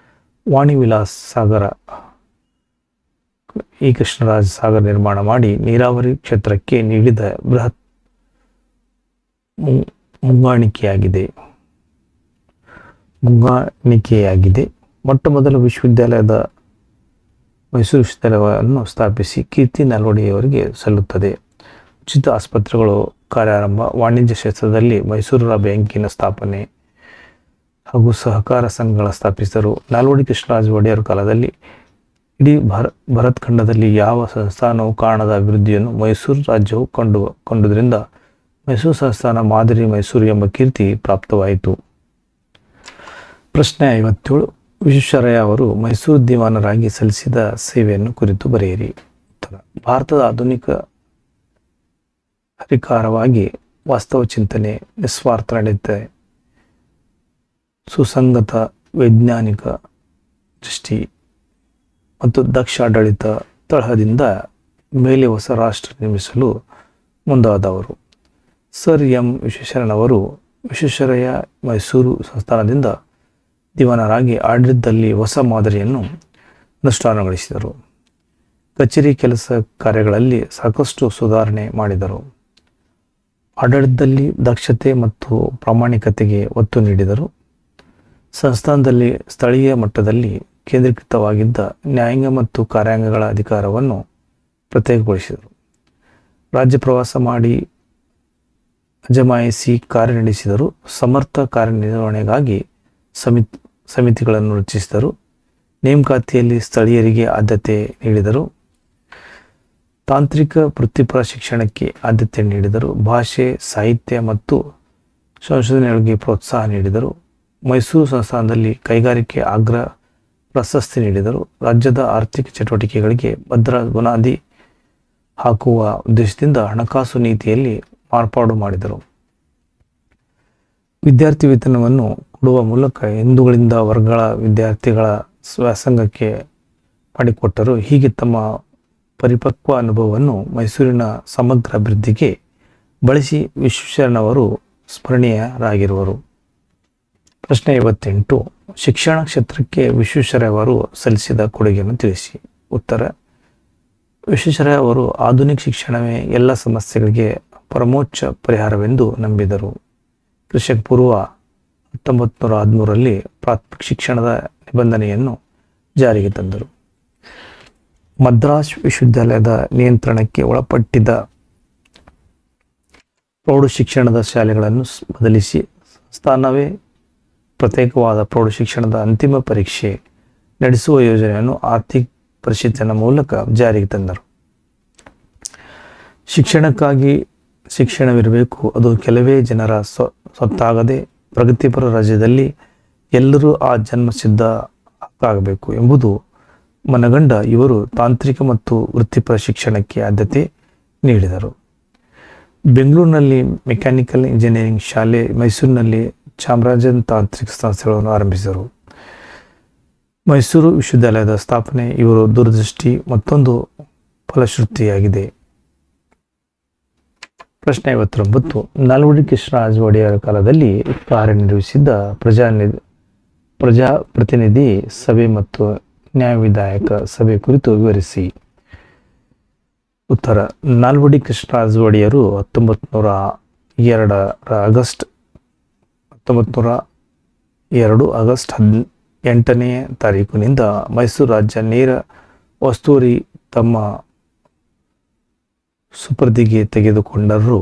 ವಾಣಿ ವಿಲಾಸ್ ಸಾಗರ ಈ ಕೃಷ್ಣರಾಜ ಸಾಗರ ನಿರ್ಮಾಣ ಮಾಡಿ ನೀರಾವರಿ ಕ್ಷೇತ್ರಕ್ಕೆ ನೀಡಿದ ಬೃಹತ್ ಮುಂಗಾಣಿಕೆಯಾಗಿದೆ. ಮೊಟ್ಟ ಮೊದಲ ಮೈಸೂರು ವಿಶ್ವವಿದ್ಯಾಲಯವನ್ನು ಸ್ಥಾಪಿಸಿ ಕೀರ್ತಿ ನಾಲ್ವಡಿಯವರಿಗೆ ಸಲ್ಲುತ್ತದೆ. ಉಚಿತ ಆಸ್ಪತ್ರೆಗಳು ಕಾರ್ಯಾರಂಭ, ವಾಣಿಜ್ಯ ಕ್ಷೇತ್ರದಲ್ಲಿ ಮೈಸೂರು ಬ್ಯಾಂಕಿನ ಸ್ಥಾಪನೆ ಹಾಗೂ ಸಹಕಾರ ಸಂಘಗಳ ಸ್ಥಾಪಿಸಿದರು. ನಾಲ್ವಡಿ ಕೃಷ್ಣರಾಜ ಒಡೆಯರ ಕಾಲದಲ್ಲಿ ಇಡೀ ಭಾರತ ಖಂಡದಲ್ಲಿ ಯಾವ ಸಂಸ್ಥಾನವೂ ಕಾಣದ ಅಭಿವೃದ್ಧಿಯನ್ನು ಮೈಸೂರು ರಾಜ್ಯವು ಕಂಡುದರಿಂದ ಮೈಸೂರು ಸಂಸ್ಥಾನ ಮಾದರಿ ಮೈಸೂರು ಎಂಬ ಕೀರ್ತಿ ಪ್ರಾಪ್ತವಾಯಿತು. ಪ್ರಶ್ನೆ 57. ವಿಶ್ವೇಶ್ವರಯ್ಯ ಅವರು ಮೈಸೂರು ದಿವಾನರಾಗಿ ಸಲ್ಲಿಸಿದ ಸೇವೆಯನ್ನು ಕುರಿತು ಬರೆಯಿರಿ. ಉತ್ತರ: ಭಾರತದ ಆಧುನಿಕ ಹರಿಕಾರವಾಗಿ ವಾಸ್ತವ ಚಿಂತನೆ, ನಿಸ್ವಾರ್ಥ ನಡತೆ, ಸುಸಂಗತ ವೈಜ್ಞಾನಿಕ ದೃಷ್ಟಿ ಮತ್ತು ದಕ್ಷ ಆಡಳಿತ ತಳಹದಿಂದ ಮೇಲೆ ಹೊಸ ರಾಷ್ಟ್ರ ನಿರ್ಮಿಸಲು ಮುಂದಾದವರು. ಸರ್ ಎಂ ವಿಶ್ವೇಶ್ವರಯ್ಯನವರು ವಿಶ್ವೇಶ್ವರಯ್ಯ ಮೈಸೂರು ಸಂಸ್ಥಾನದಿಂದ ದಿವಾನರಾಗಿ ಆಡಳಿತದಲ್ಲಿ ಹೊಸ ಮಾದರಿಯನ್ನು ಅನುಷ್ಠಾನಗೊಳಿಸಿದರು. ಕಚೇರಿ ಕೆಲಸ ಕಾರ್ಯಗಳಲ್ಲಿ ಸಾಕಷ್ಟು ಸುಧಾರಣೆ ಮಾಡಿದರು. ಆಡಳಿತದಲ್ಲಿ ದಕ್ಷತೆ ಮತ್ತು ಪ್ರಾಮಾಣಿಕತೆಗೆ ಒತ್ತು ನೀಡಿದರು. ಸಂಸ್ಥಾನದಲ್ಲಿ ಸ್ಥಳೀಯ ಮಟ್ಟದಲ್ಲಿ ಕೇಂದ್ರೀಕೃತವಾಗಿದ್ದ ನ್ಯಾಯಾಂಗ ಮತ್ತು ಕಾರ್ಯಾಂಗಗಳ ಅಧಿಕಾರವನ್ನು ಪ್ರತ್ಯೇಕಗೊಳಿಸಿದರು. ರಾಜ್ಯ ಪ್ರವಾಸ ಮಾಡಿ ಅಜಮಾಯಿಸಿ ಕಾರ್ಯನಡೆಸಿದರು. ಸಮರ್ಥ ಕಾರ್ಯನಿರ್ವಹಣೆಗಾಗಿ ಸಮಿತಿಗಳನ್ನು ರಚಿಸಿದರು. ನೇಮಕಾತಿಯಲ್ಲಿ ಸ್ಥಳೀಯರಿಗೆ ಆದ್ಯತೆ ನೀಡಿದರು. ತಾಂತ್ರಿಕ ವೃತ್ತಿಪರ ಶಿಕ್ಷಣಕ್ಕೆ ಆದ್ಯತೆ ನೀಡಿದರು. ಭಾಷೆ, ಸಾಹಿತ್ಯ ಮತ್ತು ಸಂಶೋಧನೆಗಳಿಗೆ ಪ್ರೋತ್ಸಾಹ ನೀಡಿದರು. ಮೈಸೂರು ಸಂಸ್ಥಾನದಲ್ಲಿ ಕೈಗಾರಿಕೆ ಅಗ್ರ ಪ್ರಶಸ್ತಿ ನೀಡಿದರು. ರಾಜ್ಯದ ಆರ್ಥಿಕ ಚಟುವಟಿಕೆಗಳಿಗೆ ಭದ್ರ ಬುನಾದಿ ಹಾಕುವ ಉದ್ದೇಶದಿಂದ ಹಣಕಾಸು ನೀತಿಯಲ್ಲಿ ಮಾರ್ಪಾಡು ಮಾಡಿದರು. ವಿದ್ಯಾರ್ಥಿ ವೇತನವನ್ನು ಕೊಡುವ ಮೂಲಕ ಹಿಂದೂಗಳಿಂದ ವರ್ಗಗಳ ವಿದ್ಯಾರ್ಥಿಗಳ ವ್ಯಾಸಂಗಕ್ಕೆ ಮಾಡಿಕೊಟ್ಟರು. ಹೀಗೆ ತಮ್ಮ ಪರಿಪಕ್ವ ಅನುಭವವನ್ನು ಮೈಸೂರಿನ ಸಮಗ್ರ ಅಭಿವೃದ್ಧಿಗೆ ಬಳಸಿ ವಿಶ್ವೇಶ್ವರಯ್ಯನವರು ಸ್ಮರಣೀಯರಾಗಿರುವರು. ಪ್ರಶ್ನೆ 58. ಶಿಕ್ಷಣ ಕ್ಷೇತ್ರಕ್ಕೆ ವಿಶ್ವೇಶ್ವರಯ್ಯನವರು ಸಲ್ಲಿಸಿದ ಕೊಡುಗೆಯನ್ನು ತಿಳಿಸಿ. ಉತ್ತರ: ವಿಶ್ವೇಶ್ವರಯ್ಯ ಅವರು ಆಧುನಿಕ ಶಿಕ್ಷಣವೇ ಎಲ್ಲ ಸಮಸ್ಯೆಗಳಿಗೆ ಪರಮೋಚ್ಚ ಪರಿಹಾರವೆಂದು ನಂಬಿದರು. ಕ್ರಿಸ್ತಶಕ ಪೂರ್ವ 1913ರಲ್ಲಿ ಪ್ರಾಥಮಿಕ ಶಿಕ್ಷಣದ ನಿಬಂಧನೆಯನ್ನು ಜಾರಿಗೆ ತಂದರು. ಮದ್ರಾಸ್ ವಿಶ್ವವಿದ್ಯಾಲಯದ ನಿಯಂತ್ರಣಕ್ಕೆ ಒಳಪಟ್ಟಿದ್ದ ಪ್ರೌಢಶಿಕ್ಷಣದ ಶಾಲೆಗಳನ್ನು ಬದಲಿಸಿ ಸಂಸ್ಥಾನವೇ ಪ್ರತ್ಯೇಕವಾದ ಪ್ರೌಢಶಿಕ್ಷಣದ ಅಂತಿಮ ಪರೀಕ್ಷೆ ನಡೆಸುವ ಯೋಜನೆಯನ್ನು ಆರ್ಥಿಕ ಪರಿಷತ್ತಿನ ಮೂಲಕ ಜಾರಿಗೆ ತಂದರು. ಶಿಕ್ಷಣಕ್ಕಾಗಿ ಶಿಕ್ಷಣವಿರಬೇಕು, ಅದು ಕೆಲವೇ ಜನರ ಸ್ವತ್ತಾಗದೆ ಪ್ರಗತಿಪರ ರಾಜ್ಯದಲ್ಲಿ ಎಲ್ಲರೂ ಆ ಜನ್ಮಸಿದ್ಧ ಹಕ್ಕಾಗಬೇಕು ಎಂಬುದು ಮನಗಂಡ ಇವರು ತಾಂತ್ರಿಕ ಮತ್ತು ವೃತ್ತಿಪರ ಶಿಕ್ಷಣಕ್ಕೆ ಆದ್ಯತೆ ನೀಡಿದರು. ಬೆಂಗಳೂರಿನಲ್ಲಿ ಮೆಕ್ಯಾನಿಕಲ್ ಇಂಜಿನಿಯರಿಂಗ್ ಶಾಲೆ, ಮೈಸೂರಿನಲ್ಲಿ ಚಾಮರಾಜನ್ ತಾಂತ್ರಿಕ ಸಂಸ್ಥೆಗಳನ್ನು ಆರಂಭಿಸಿದರು. ಮೈಸೂರು ವಿಶ್ವವಿದ್ಯಾಲಯದ ಸ್ಥಾಪನೆ ಇವರ ದೂರದೃಷ್ಟಿ ಮತ್ತೊಂದು ಫಲಶ್ರುತಿಯಾಗಿದೆ. ಪ್ರಶ್ನೆ 59. ನಾಲ್ವಡಿ ಕೃಷ್ಣರಾಜ ಒಡೆಯರ ಕಾಲದಲ್ಲಿ ಕಾರ್ಯನಿರ್ವಹಿಸಿದ್ದ ಪ್ರಜಾಪ್ರತಿನಿಧಿ ಸಭೆ ಮತ್ತು ನ್ಯಾಯವಿಧಾಯಕ ಸಭೆ ಕುರಿತು ವಿವರಿಸಿ. ಉತ್ತರ. ನಾಲ್ವಡಿ ಕೃಷ್ಣರಾಜ ಒಡೆಯರು 1902 ಆಗಸ್ಟ್ 8ನೇ ತಾರೀಕಿನಿಂದ ಮೈಸೂರು ರಾಜ್ಯ ನೇರ ಒಸ್ತುವರಿ ತಮ್ಮ ಸುಪರ್ದಿಗೆ ತೆಗೆದುಕೊಂಡರು.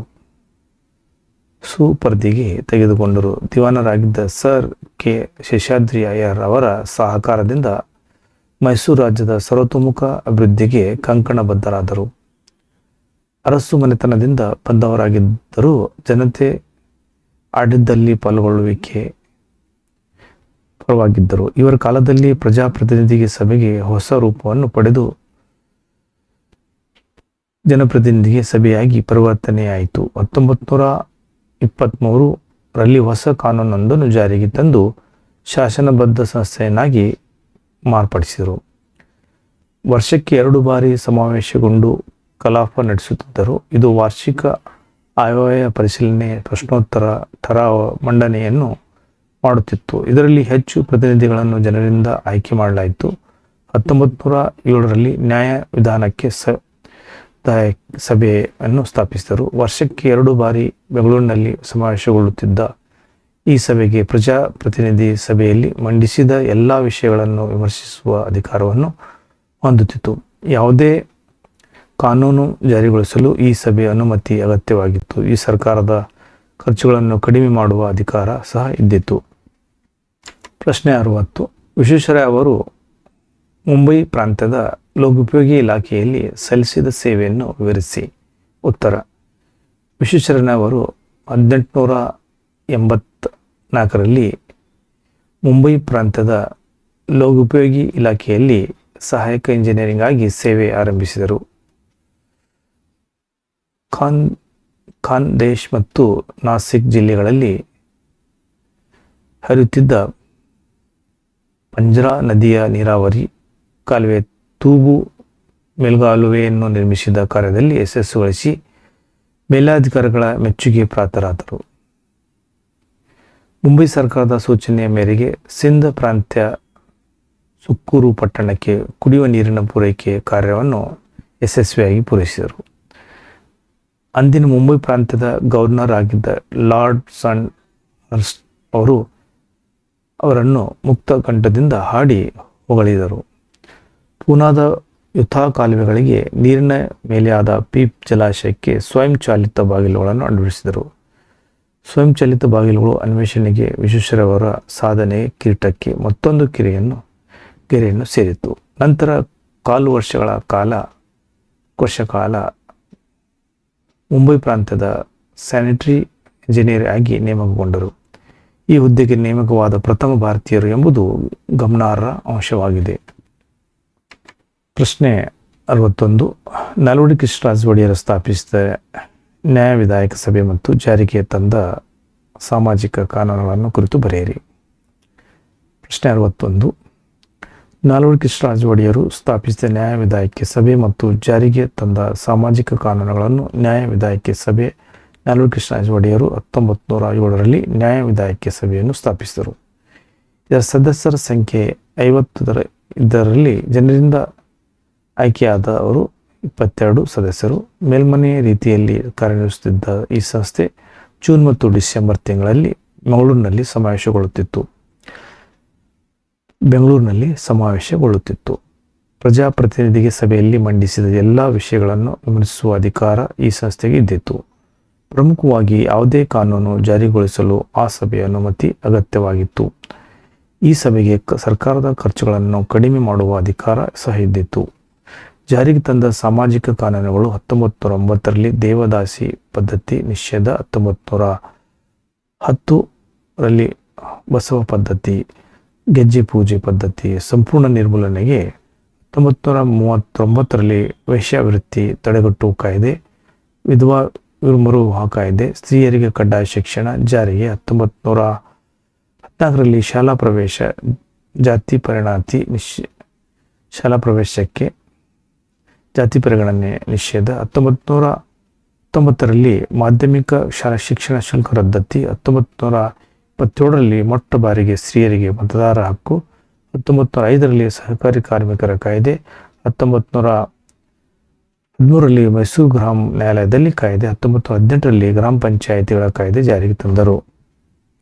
ದಿವಾನರಾಗಿದ್ದ ಸರ್ ಕೆ ಶೇಷಾದ್ರಿ ಅಯ್ಯರ್ ಅವರ ಸಹಕಾರದಿಂದ ಮೈಸೂರು ರಾಜ್ಯದ ಸರ್ವತೋಮುಖ ಅಭಿವೃದ್ಧಿಗೆ ಕಂಕಣಬದ್ಧರಾದರು. ಅರಸು ಮನೆತನದಿಂದ ಬಂದವರಾಗಿದ್ದರೂ ಜನತೆ ಆಡಿದ್ದಲ್ಲಿ ಪಾಲ್ಗೊಳ್ಳುವಿಕೆ ಪರವಾಗಿದ್ದರು. ಇವರ ಕಾಲದಲ್ಲಿ ಪ್ರಜಾಪ್ರತಿನಿಧಿ ಸಭೆಗೆ ಹೊಸ ರೂಪವನ್ನು ಪಡೆದು ಜನಪ್ರತಿನಿಧಿ ಸಭೆಯಾಗಿ ಪರಿವರ್ತನೆಯಾಯಿತು. 1923ರಲ್ಲಿ ಹೊಸ ಕಾನೂನೊಂದನ್ನು ಜಾರಿಗೆ ತಂದು ಶಾಸನಬದ್ಧ ಸಂಸ್ಥೆಯನ್ನಾಗಿ ಮಾರ್ಪಡಿಸಿದರು. ವರ್ಷಕ್ಕೆ 2 ಬಾರಿ ಸಮಾವೇಶಗೊಂಡು ಕಲಾಪ ನಡೆಸುತ್ತಿದ್ದರು. ಇದು ವಾರ್ಷಿಕ ಆಯವ್ಯಯ ಪರಿಶೀಲನೆ, ಪ್ರಶ್ನೋತ್ತರ, ಠರಾವು ಮಂಡನೆಯನ್ನು ಮಾಡುತ್ತಿತ್ತು. ಇದರಲ್ಲಿ ಹೆಚ್ಚು ಪ್ರತಿನಿಧಿಗಳನ್ನು ಜನರಿಂದ ಆಯ್ಕೆ ಮಾಡಲಾಯಿತು. 1907ರಲ್ಲಿ ನ್ಯಾಯ ವಿಧಾನಕ್ಕೆ ಸಭೆಯನ್ನು ಸ್ಥಾಪಿಸಿದರು. ವರ್ಷಕ್ಕೆ 2 ಬಾರಿ ಬೆಂಗಳೂರಿನಲ್ಲಿ ಸಮಾವೇಶಗೊಳ್ಳುತ್ತಿದ್ದ ಈ ಸಭೆಗೆ ಪ್ರಜಾಪ್ರತಿನಿಧಿ ಸಭೆಯಲ್ಲಿ ಮಂಡಿಸಿದ ಎಲ್ಲ ವಿಷಯಗಳನ್ನು ವಿಮರ್ಶಿಸುವ ಅಧಿಕಾರವನ್ನು ಹೊಂದುತ್ತಿತ್ತು. ಯಾವುದೇ ಕಾನೂನು ಜಾರಿಗೊಳಿಸಲು ಈ ಸಭೆಯ ಅನುಮತಿ ಅಗತ್ಯವಾಗಿತ್ತು. ಈ ಸರ್ಕಾರದ ಖರ್ಚುಗಳನ್ನು ಕಡಿಮೆ ಮಾಡುವ ಅಧಿಕಾರ ಸಹ ಇದ್ದಿತು. ಪ್ರಶ್ನೆ 60. ವಿಶ್ವೇಶ್ವರಯ್ಯ ಅವರು ಮುಂಬೈ ಪ್ರಾಂತ್ಯದ ಲೋಕೋಪಯೋಗಿ ಇಲಾಖೆಯಲ್ಲಿ ಸಲ್ಲಿಸಿದ ಸೇವೆಯನ್ನು ವಿವರಿಸಿ. ಉತ್ತರ. ವಿಶ್ವೇಶ್ವರಯ್ಯ ಅವರು 1884ರಲ್ಲಿ ಮುಂಬೈ ಪ್ರಾಂತ್ಯದ ಲೋಕೋಪಯೋಗಿ ಇಲಾಖೆಯಲ್ಲಿ ಸಹಾಯಕ ಇಂಜಿನಿಯರಿಂಗ್ ಆಗಿ ಸೇವೆ ಆರಂಭಿಸಿದರು. ಖಾಂದೇಶ್ ಮತ್ತು ನಾಸಿಕ್ ಜಿಲ್ಲೆಗಳಲ್ಲಿ ಹರಿಯುತ್ತಿದ್ದ ಪಂಜ್ರಾ ನದಿಯ ನೀರಾವರಿ ಕಾಲುವೆ ತೂಗು ಮೇಲ್ಗಾಲುವೆಯನ್ನು ನಿರ್ಮಿಸಿದ ಕಾರ್ಯದಲ್ಲಿ ಯಶಸ್ಸುಗೊಳಿಸಿ ಮೇಲಾಧಿಕಾರಿಗಳ ಮೆಚ್ಚುಗೆ ಪಾತ್ರರಾದರು. ಮುಂಬೈ ಸರ್ಕಾರದ ಸೂಚನೆಯ ಮೇರೆಗೆ ಸಿಂಧ್ ಪ್ರಾಂತ್ಯ ಸುಕ್ಕೂರು ಪಟ್ಟಣಕ್ಕೆ ಕುಡಿಯುವ ನೀರಿನ ಪೂರೈಕೆ ಕಾರ್ಯವನ್ನು ಯಶಸ್ವಿಯಾಗಿ ಪೂರೈಸಿದರು. ಅಂದಿನ ಮುಂಬೈ ಪ್ರಾಂತ್ಯದ ಗವರ್ನರ್ ಆಗಿದ್ದ ಲಾರ್ಡ್ ಸನ್ ಹರ್ಸ್ಟ್ ಅವರು ಅವರನ್ನು ಮುಕ್ತ ಕಂಠದಿಂದ ಹಾಡಿ ಹೊಗಳಿದರು. ಪೂನಾದ ಯುಥಾ ಕಾಲುವೆಗಳಿಗೆ ನೀರಿನ ಮೇಲೆ ಆದ ಪೀಪ್ ಜಲಾಶಯಕ್ಕೆ ಸ್ವಯಂಚಾಲಿತ ಬಾಗಿಲುಗಳನ್ನು ಅಳವಡಿಸಿದರು. ಸ್ವಯಂಚಾಲಿತ ಬಾಗಿಲುಗಳು ಅನ್ವೇಷಣೆಗೆ ವಿಶ್ವೇಶ್ವರಯ್ಯವರ ಸಾಧನೆ ಕಿರೀಟಕ್ಕೆ ಮತ್ತೊಂದು ಗೆರೆಯನ್ನು ಸೇರಿತು. ನಂತರ 4 ವರ್ಷಗಳ ಕಾಲ ಮುಂಬೈ ಪ್ರಾಂತ್ಯದ ಸ್ಯಾನಿಟರಿ ಇಂಜಿನಿಯರ್ ಆಗಿ ನೇಮಕಗೊಂಡರು. ಈ ಹುದ್ದೆಗೆ ನೇಮಕವಾದ ಪ್ರಥಮ ಭಾರತೀಯರು ಎಂಬುದು ಗಮನಾರ್ಹ ಅಂಶವಾಗಿದೆ. ಪ್ರಶ್ನೆ 61. ನಾಲ್ವಡಿ ಕೃಷ್ಣರಾಜ ಒಡೆಯರು ಸ್ಥಾಪಿಸಿದ ನ್ಯಾಯ ವಿಧಾಯಕ ಸಭೆ ಮತ್ತು ಜಾರಿಗೆ ತಂದ ಸಾಮಾಜಿಕ ಕಾನೂನುಗಳನ್ನು ಕುರಿತು ಬರೆಯಿರಿ. ಪ್ರಶ್ನೆ 61. ನಾಲ್ವಡಿ ಕೃಷ್ಣರಾಜ ಒಡೆಯರು ಸ್ಥಾಪಿಸಿದ ನ್ಯಾಯ ವಿಧಾಯಕ ಸಭೆ ಮತ್ತು ಜಾರಿಗೆ ತಂದ ಸಾಮಾಜಿಕ ಕಾನೂನುಗಳನ್ನು. ನ್ಯಾಯ ವಿಧಾಯಕ ಸಭೆ. ನಾಲ್ವಡಿ ಕೃಷ್ಣರಾಜ ಒಡೆಯರು 1907ರಲ್ಲಿ ನ್ಯಾಯ ವಿಧಾಯಕ ಸಭೆಯನ್ನು ಸ್ಥಾಪಿಸಿದರು. ಇದರ ಸದಸ್ಯರ ಸಂಖ್ಯೆ 50. ಇದರಲ್ಲಿ ಜನರಿಂದ ಆಯ್ಕೆಯಾದವರು 22 ಸದಸ್ಯರು. ಮೇಲ್ಮನೆ ರೀತಿಯಲ್ಲಿ ಕಾರ್ಯನಿರ್ವಹಿಸುತ್ತಿದ್ದ ಈ ಸಂಸ್ಥೆ ಜೂನ್ ಮತ್ತು ಡಿಸೆಂಬರ್ ತಿಂಗಳಲ್ಲಿ ಬೆಂಗಳೂರಿನಲ್ಲಿ ಪ್ರಜಾಪ್ರತಿನಿಧಿ ಸಭೆಯಲ್ಲಿ ಮಂಡಿಸಿದ ಎಲ್ಲ ವಿಷಯಗಳನ್ನು ವಿಮರ್ಶಿಸುವ ಅಧಿಕಾರ ಈ ಸಂಸ್ಥೆಗೆ ಇದ್ದಿತು. ಪ್ರಮುಖವಾಗಿ ಯಾವುದೇ ಕಾನೂನು ಜಾರಿಗೊಳಿಸಲು ಆ ಸಭೆಯ ಅನುಮತಿ ಅಗತ್ಯವಾಗಿತ್ತು. ಈ ಸಭೆಗೆ ಸರ್ಕಾರದ ಖರ್ಚುಗಳನ್ನು ಕಡಿಮೆ ಮಾಡುವ ಅಧಿಕಾರ ಸಹ ಇದ್ದಿತು. ಜಾರಿಗೆ ತಂದ ಸಾಮಾಜಿಕ ಕಾನೂನುಗಳು 1909ರಲ್ಲಿ ದೇವದಾಸಿ ಪದ್ಧತಿ ನಿಷೇಧ, 1910ರಲ್ಲಿ ಬಸವ ಪದ್ಧತಿ, ಗೆಜ್ಜೆ ಪೂಜೆ ಪದ್ಧತಿ ಸಂಪೂರ್ಣ ನಿರ್ಮೂಲನೆಗೆ, 1939ರಲ್ಲಿ ವೇಶ್ಯಾವೃತ್ತಿ ತಡೆಗಟ್ಟುವ ಕಾಯ್ದೆ, ವಿಧವಾ ಮರುವಿವಾಹ ಕಾಯ್ದೆ, ಸ್ತ್ರೀಯರಿಗೆ ಕಡ್ಡಾಯ ಶಿಕ್ಷಣ ಜಾರಿಗೆ, 1914ರಲ್ಲಿ ಶಾಲಾ ಪ್ರವೇಶಕ್ಕೆ ಜಾತಿ ಪರಿಗಣನೆ ನಿಷೇಧ, 1990 19ರಲ್ಲಿ ಮಾಧ್ಯಮಿಕ ಶಾಲಾ ಶಿಕ್ಷಣ ಶುಲ್ಕ ರದ್ದತಿ. 1927ರಲ್ಲಿ ಮೊಟ್ಟ ಬಾರಿಗೆ ಸ್ತ್ರೀಯರಿಗೆ ಮತದಾರ ಹಕ್ಕು. 1905ರಲ್ಲಿ ಸಹಕಾರಿ ಕಾರ್ಮಿಕರ ಕಾಯ್ದೆ. 1913ರಲ್ಲಿ ಮೈಸೂರು ಗ್ರಾಮ ನ್ಯಾಯಾಲಯದಲ್ಲಿ ಕಾಯ್ದೆ. 1918ರಲ್ಲಿ ಗ್ರಾಮ ಪಂಚಾಯಿತಿಗಳ ಕಾಯ್ದೆ ಜಾರಿಗೆ ತಂದರು.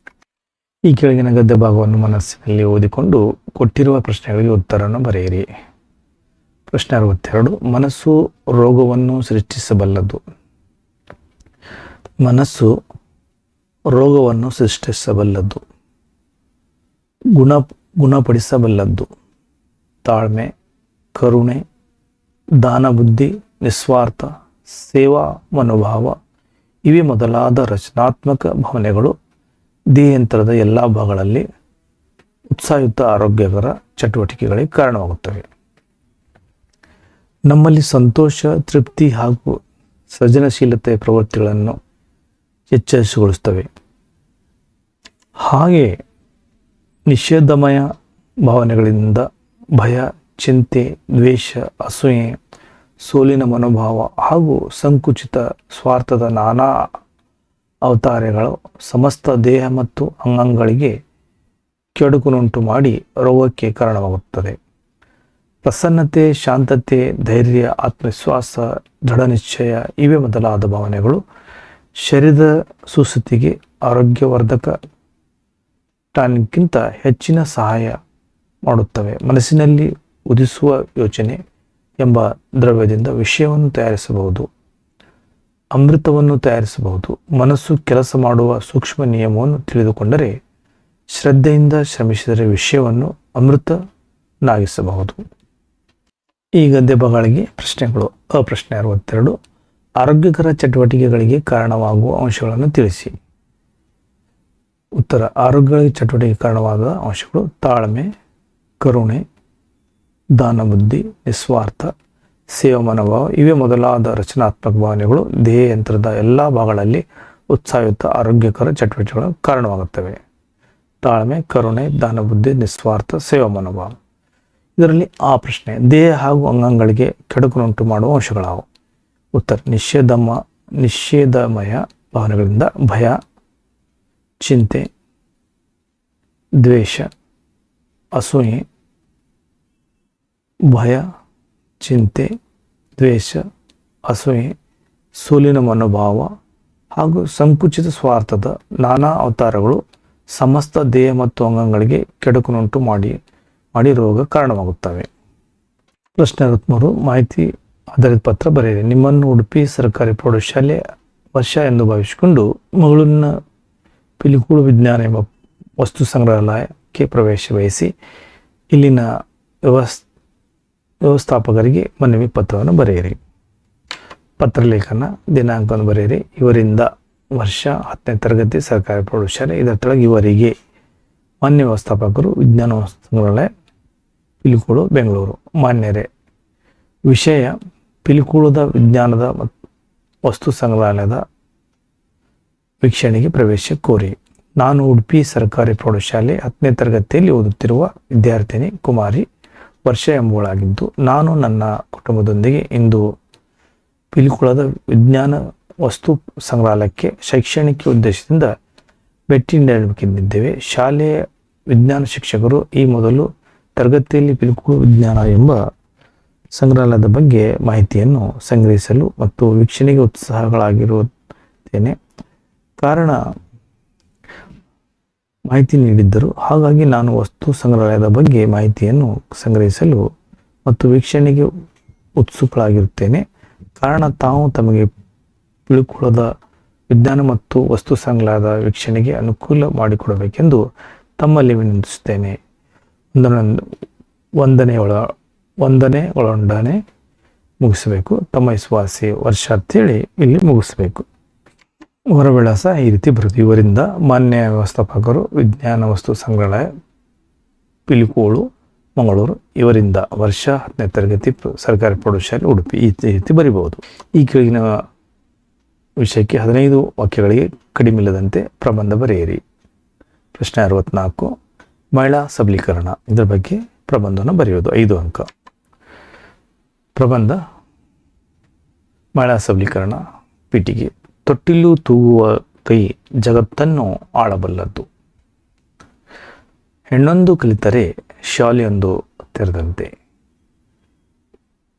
ಈ ಕೆಳಗಿನ ಗದ್ಯ ಭಾಗವನ್ನು ಮನಸ್ಸಿನಲ್ಲಿ ಓದಿಕೊಂಡು ಕೊಟ್ಟಿರುವ ಪ್ರಶ್ನೆಗಳಿಗೆ ಉತ್ತರವನ್ನು ಬರೆಯಿರಿ. ಪ್ರಶ್ನೆ 62. ಮನಸ್ಸು ರೋಗವನ್ನು ಸೃಷ್ಟಿಸಬಲ್ಲದು. ಮನಸ್ಸು ರೋಗವನ್ನು ಸೃಷ್ಟಿಸಬಲ್ಲದು, ಗುಣಪಡಿಸಬಲ್ಲದ್ದು. ತಾಳ್ಮೆ, ಕರುಣೆ, ದಾನಬುದ್ಧಿ, ನಿಸ್ವಾರ್ಥ, ಸೇವಾ ಮನೋಭಾವ ಇವೇ ಮೊದಲಾದ ರಚನಾತ್ಮಕ ಭಾವನೆಗಳು ದೇಹಯಂತ್ರದ ಎಲ್ಲ ಭಾಗಗಳಲ್ಲಿ ಉತ್ಸಾಹಯುತ ಆರೋಗ್ಯಕರ ಚಟುವಟಿಕೆಗಳಿಗೆ ಕಾರಣವಾಗುತ್ತವೆ. ನಮ್ಮಲ್ಲಿ ಸಂತೋಷ, ತೃಪ್ತಿ ಹಾಗೂ ಸೃಜನಶೀಲತೆಯ ಪ್ರವೃತ್ತಿಗಳನ್ನು ಎಚ್ಚರಿಸಿಗೊಳಿಸುತ್ತವೆ. ಹಾಗೆ ನಿಷೇಧಮಯ ಭಾವನೆಗಳಿಂದ ಭಯ, ಚಿಂತೆ, ದ್ವೇಷ, ಅಸೂಯೆ, ಸೋಲಿನ ಮನೋಭಾವ ಹಾಗೂ ಸಂಕುಚಿತ ಸ್ವಾರ್ಥದ ನಾನಾ ಅವತಾರಗಳು ಸಮಸ್ತ ದೇಹ ಮತ್ತು ಅಂಗಾಂಗಗಳಿಗೆ ಕೆಡುಕುನುಂಟು ಮಾಡಿ ರೋಗಕ್ಕೆ ಕಾರಣವಾಗುತ್ತದೆ. ಪ್ರಸನ್ನತೆ, ಶಾಂತತೆ, ಧೈರ್ಯ, ಆತ್ಮವಿಶ್ವಾಸ, ದೃಢನಿಶ್ಚಯ ಇವೇ ಮೊದಲಾದ ಭಾವನೆಗಳು ಶರೀರದ ಸುಸ್ಥಿತಿಗೆ ಆರೋಗ್ಯವರ್ಧಕ ಟಾನಿಕ್ಗಿಂತ ಹೆಚ್ಚಿನ ಸಹಾಯ ಮಾಡುತ್ತವೆ. ಮನಸ್ಸಿನಲ್ಲಿ ಉದಿಸುವ ಯೋಚನೆ ಎಂಬ ದ್ರವ್ಯದಿಂದ ವಿಷಯವನ್ನು ತಯಾರಿಸಬಹುದು, ಅಮೃತವನ್ನು ತಯಾರಿಸಬಹುದು. ಮನಸ್ಸು ಕೆಲಸ ಮಾಡುವ ಸೂಕ್ಷ್ಮ ನಿಯಮವನ್ನು ತಿಳಿದುಕೊಂಡರೆ ಶ್ರದ್ಧೆಯಿಂದ ಶ್ರಮಿಸಿದರೆ ವಿಷಯವನ್ನು ಅಮೃತನಾಗಿಸಬಹುದು. ಈ ಗದ್ಯ ಭಾಗಗಳಿಗೆ ಪ್ರಶ್ನೆಗಳು. ಪ್ರಶ್ನೆ 62. ಆರೋಗ್ಯಕರ ಚಟುವಟಿಕೆಗಳಿಗೆ ಕಾರಣವಾಗುವ ಅಂಶಗಳನ್ನು ತಿಳಿಸಿ. ಉತ್ತರ. ಆರೋಗ್ಯ ಚಟುವಟಿಕೆಗೆ ಕಾರಣವಾದ ಅಂಶಗಳು ತಾಳ್ಮೆ, ಕರುಣೆ, ದಾನಬುದ್ಧಿ, ನಿಸ್ವಾರ್ಥ, ಸೇವಾ ಮನೋಭಾವ ಇವೇ ಮೊದಲಾದ ರಚನಾತ್ಮಕ ಭಾವನೆಗಳು ದೇಹಯಂತ್ರದ ಎಲ್ಲ ಭಾಗಗಳಲ್ಲಿ ಉತ್ಸಾಹಯುತ ಆರೋಗ್ಯಕರ ಚಟುವಟಿಕೆಗಳು ಕಾರಣವಾಗುತ್ತವೆ. ತಾಳ್ಮೆ, ಕರುಣೆ, ದಾನಬುದ್ಧಿ, ನಿಸ್ವಾರ್ಥ, ಸೇವಾ ಮನೋಭಾವ. ಇದರಲ್ಲಿ ಆ ಪ್ರಶ್ನೆ. ದೇಹ ಹಾಗೂ ಅಂಗಾಂಗಗಳಿಗೆ ಕೆಡುಕುನುಂಟು ಮಾಡುವ ಅಂಶಗಳಾವು. ಉತ್ತರ. ನಿಷೇಧಮಯ ಭಾವನೆಗಳಿಂದ ಭಯ, ಚಿಂತೆ, ದ್ವೇಷ, ಅಸೂಯೆ, ಭಯ, ಚಿಂತೆ, ದ್ವೇಷ, ಅಸೂಯೆ, ಸೋಲಿನ ಮನೋಭಾವ ಹಾಗೂ ಸಂಕುಚಿತ ಸ್ವಾರ್ಥದ ನಾನಾ ಅವತಾರಗಳು ಸಮಸ್ತ ದೇಹ ಮತ್ತು ಅಂಗಾಂಗಗಳಿಗೆ ಕೆಡುಕುನುಂಟು ಮಾಡಿ ರೋಗ ಕಾರಣವಾಗುತ್ತವೆ. ಪ್ರಶ್ನೆ 63. ಮಾಹಿತಿ ಆಧಾರಿತ ಪತ್ರ ಬರೆಯಿರಿ. ನಿಮ್ಮನ್ನು ಉಡುಪಿ ಸರ್ಕಾರಿ ಪ್ರೌಢಶಾಲೆ ವರ್ಷ ಎಂದು ಭಾವಿಸಿಕೊಂಡು ಮಂಗಳೂರಿನ ಪಿಲಿಕುಳ ವಿಜ್ಞಾನ ಎಂಬ ವಸ್ತು ಸಂಗ್ರಹಾಲಯಕ್ಕೆ ಪ್ರವೇಶ ವಹಿಸಿ ಇಲ್ಲಿನ ವ್ಯವಸ್ಥಾಪಕರಿಗೆ ಮನವಿ ಪತ್ರವನ್ನು ಬರೆಯಿರಿ. ಪತ್ರಲೇಖನ ದಿನಾಂಕವನ್ನು ಬರೆಯಿರಿ. ಇವರಿಂದ ವರ್ಷ 10ನೇ ತರಗತಿ ಸರ್ಕಾರಿ ಪ್ರೌಢಶಾಲೆ. ಇದರ ಕೆಳಗೆ ಇವರಿಗೆ ಮಾನ್ಯ ವ್ಯವಸ್ಥಾಪಕರು ವಿಜ್ಞಾನ ಸಂಗ್ರಹಾಲಯ ಪಿಲಿಕುಳ ಬೆಂಗಳೂರು. ಮಾನ್ಯರೇ, ವಿಷಯ ಪಿಲಿಕುಳದ ವಿಜ್ಞಾನದ ವಸ್ತು ಸಂಗ್ರಹಾಲಯದ ವೀಕ್ಷಣೆಗೆ ಪ್ರವೇಶ ಕೋರಿ. ನಾನು ಉಡುಪಿ ಸರ್ಕಾರಿ ಪ್ರೌಢಶಾಲೆ 10ನೇ ತರಗತಿಯಲ್ಲಿ ಓದುತ್ತಿರುವ ವಿದ್ಯಾರ್ಥಿನಿ ಕುಮಾರಿ ವರ್ಷ ಎಂಬುವಳಾಗಿದ್ದು, ನಾನು ನನ್ನ ಕುಟುಂಬದೊಂದಿಗೆ ಇಂದು ಪಿಲಿಕುಳದ ವಿಜ್ಞಾನ ವಸ್ತು ಸಂಗ್ರಹಾಲಯಕ್ಕೆ ಶೈಕ್ಷಣಿಕ ಉದ್ದೇಶದಿಂದ ಭೇಟಿ ನೀಡಬೇಕೆಂದಿದ್ದೇವೆ. ಶಾಲೆಯ ವಿಜ್ಞಾನ ಶಿಕ್ಷಕರು ಈ ಮೊದಲು ತರಗತಿಯಲ್ಲಿ ಪಿಲಿಕುಳ ವಿಜ್ಞಾನ ಎಂಬ ಸಂಗ್ರಹಾಲಯದ ಬಗ್ಗೆ ಮಾಹಿತಿಯನ್ನು ಸಂಗ್ರಹಿಸಲು ಮತ್ತು ವೀಕ್ಷಣೆಗೆ ಉತ್ಸಾಹಗಳಾಗಿರುತ್ತೇನೆ. ಕಾರಣ ಮಾಹಿತಿ ನೀಡಿದ್ದರು. ಹಾಗಾಗಿ ನಾನು ವಸ್ತು ಸಂಗ್ರಹಾಲಯದ ಬಗ್ಗೆ ಮಾಹಿತಿಯನ್ನು ಸಂಗ್ರಹಿಸಲು ಮತ್ತು ವೀಕ್ಷಣೆಗೆ ಉತ್ಸುಕಳಾಗಿರುತ್ತೇನೆ. ಕಾರಣ ತಾವು ತಮಗೆ ಪಿಲಿಕುಳದ ವಿಜ್ಞಾನ ಮತ್ತು ವಸ್ತು ಸಂಗ್ರಹಾಲಯದ ವೀಕ್ಷಣೆಗೆ ಅನುಕೂಲ ಮಾಡಿಕೊಡಬೇಕೆಂದು ತಮ್ಮಲ್ಲಿ ವಿನಂತಿಸುತ್ತೇನೆ. ವಂದನೆ ಒಳಗೊಂಡನೆ ಮುಗಿಸಬೇಕು. ತಮ್ಮ ವಿಶ್ವಾಸಿ ವರ್ಷ ಅಂತೇಳಿ ಇಲ್ಲಿ ಮುಗಿಸ್ಬೇಕು. ಹೊರವಿಳಾಸ ಈ ರೀತಿ ಬರುತ್ತೆ. ಇವರಿಂದ ಮಾನ್ಯ ವ್ಯವಸ್ಥಾಪಕರು ವಿಜ್ಞಾನ ವಸ್ತು ಸಂಗ್ರಹಾಲಯ ಪಿಲಿಕುಳ ಮಂಗಳೂರು. ಇವರಿಂದ ವರ್ಷ 10ನೇ ತರಗತಿ ಸರ್ಕಾರಿ ಪ್ರೌಢಶಾಲೆ ಉಡುಪಿ. ಈ ರೀತಿ ಬರಿಬಹುದು. ಈ ಕೆಳಗಿನ ವಿಷಯಕ್ಕೆ 15 ವಾಕ್ಯಗಳಿಗೆ ಕಡಿಮೆಯಿಲ್ಲದಂತೆ ಪ್ರಬಂಧ ಬರೆಯಿರಿ. ಪ್ರಶ್ನೆ 64. ಮಹಿಳಾ ಸಬಲೀಕರಣ. ಇದರ ಬಗ್ಗೆ ಪ್ರಬಂಧವನ್ನು ಬರೆಯುವುದು. 5 ಅಂಕ. ಪ್ರಬಂಧ ಮಹಿಳಾ ಸಬಲೀಕರಣ. ಪೀಠಿಗೆ. ತೊಟ್ಟಿಲು ತೂಗುವ ಕೈ ಜಗತ್ತನ್ನು ಆಳಬಲ್ಲದ್ದು. ಹೆಣ್ಣೊಂದು ಕಲಿತರೆ ಶಾಲೆಯೊಂದು ತೆರೆದಂತೆ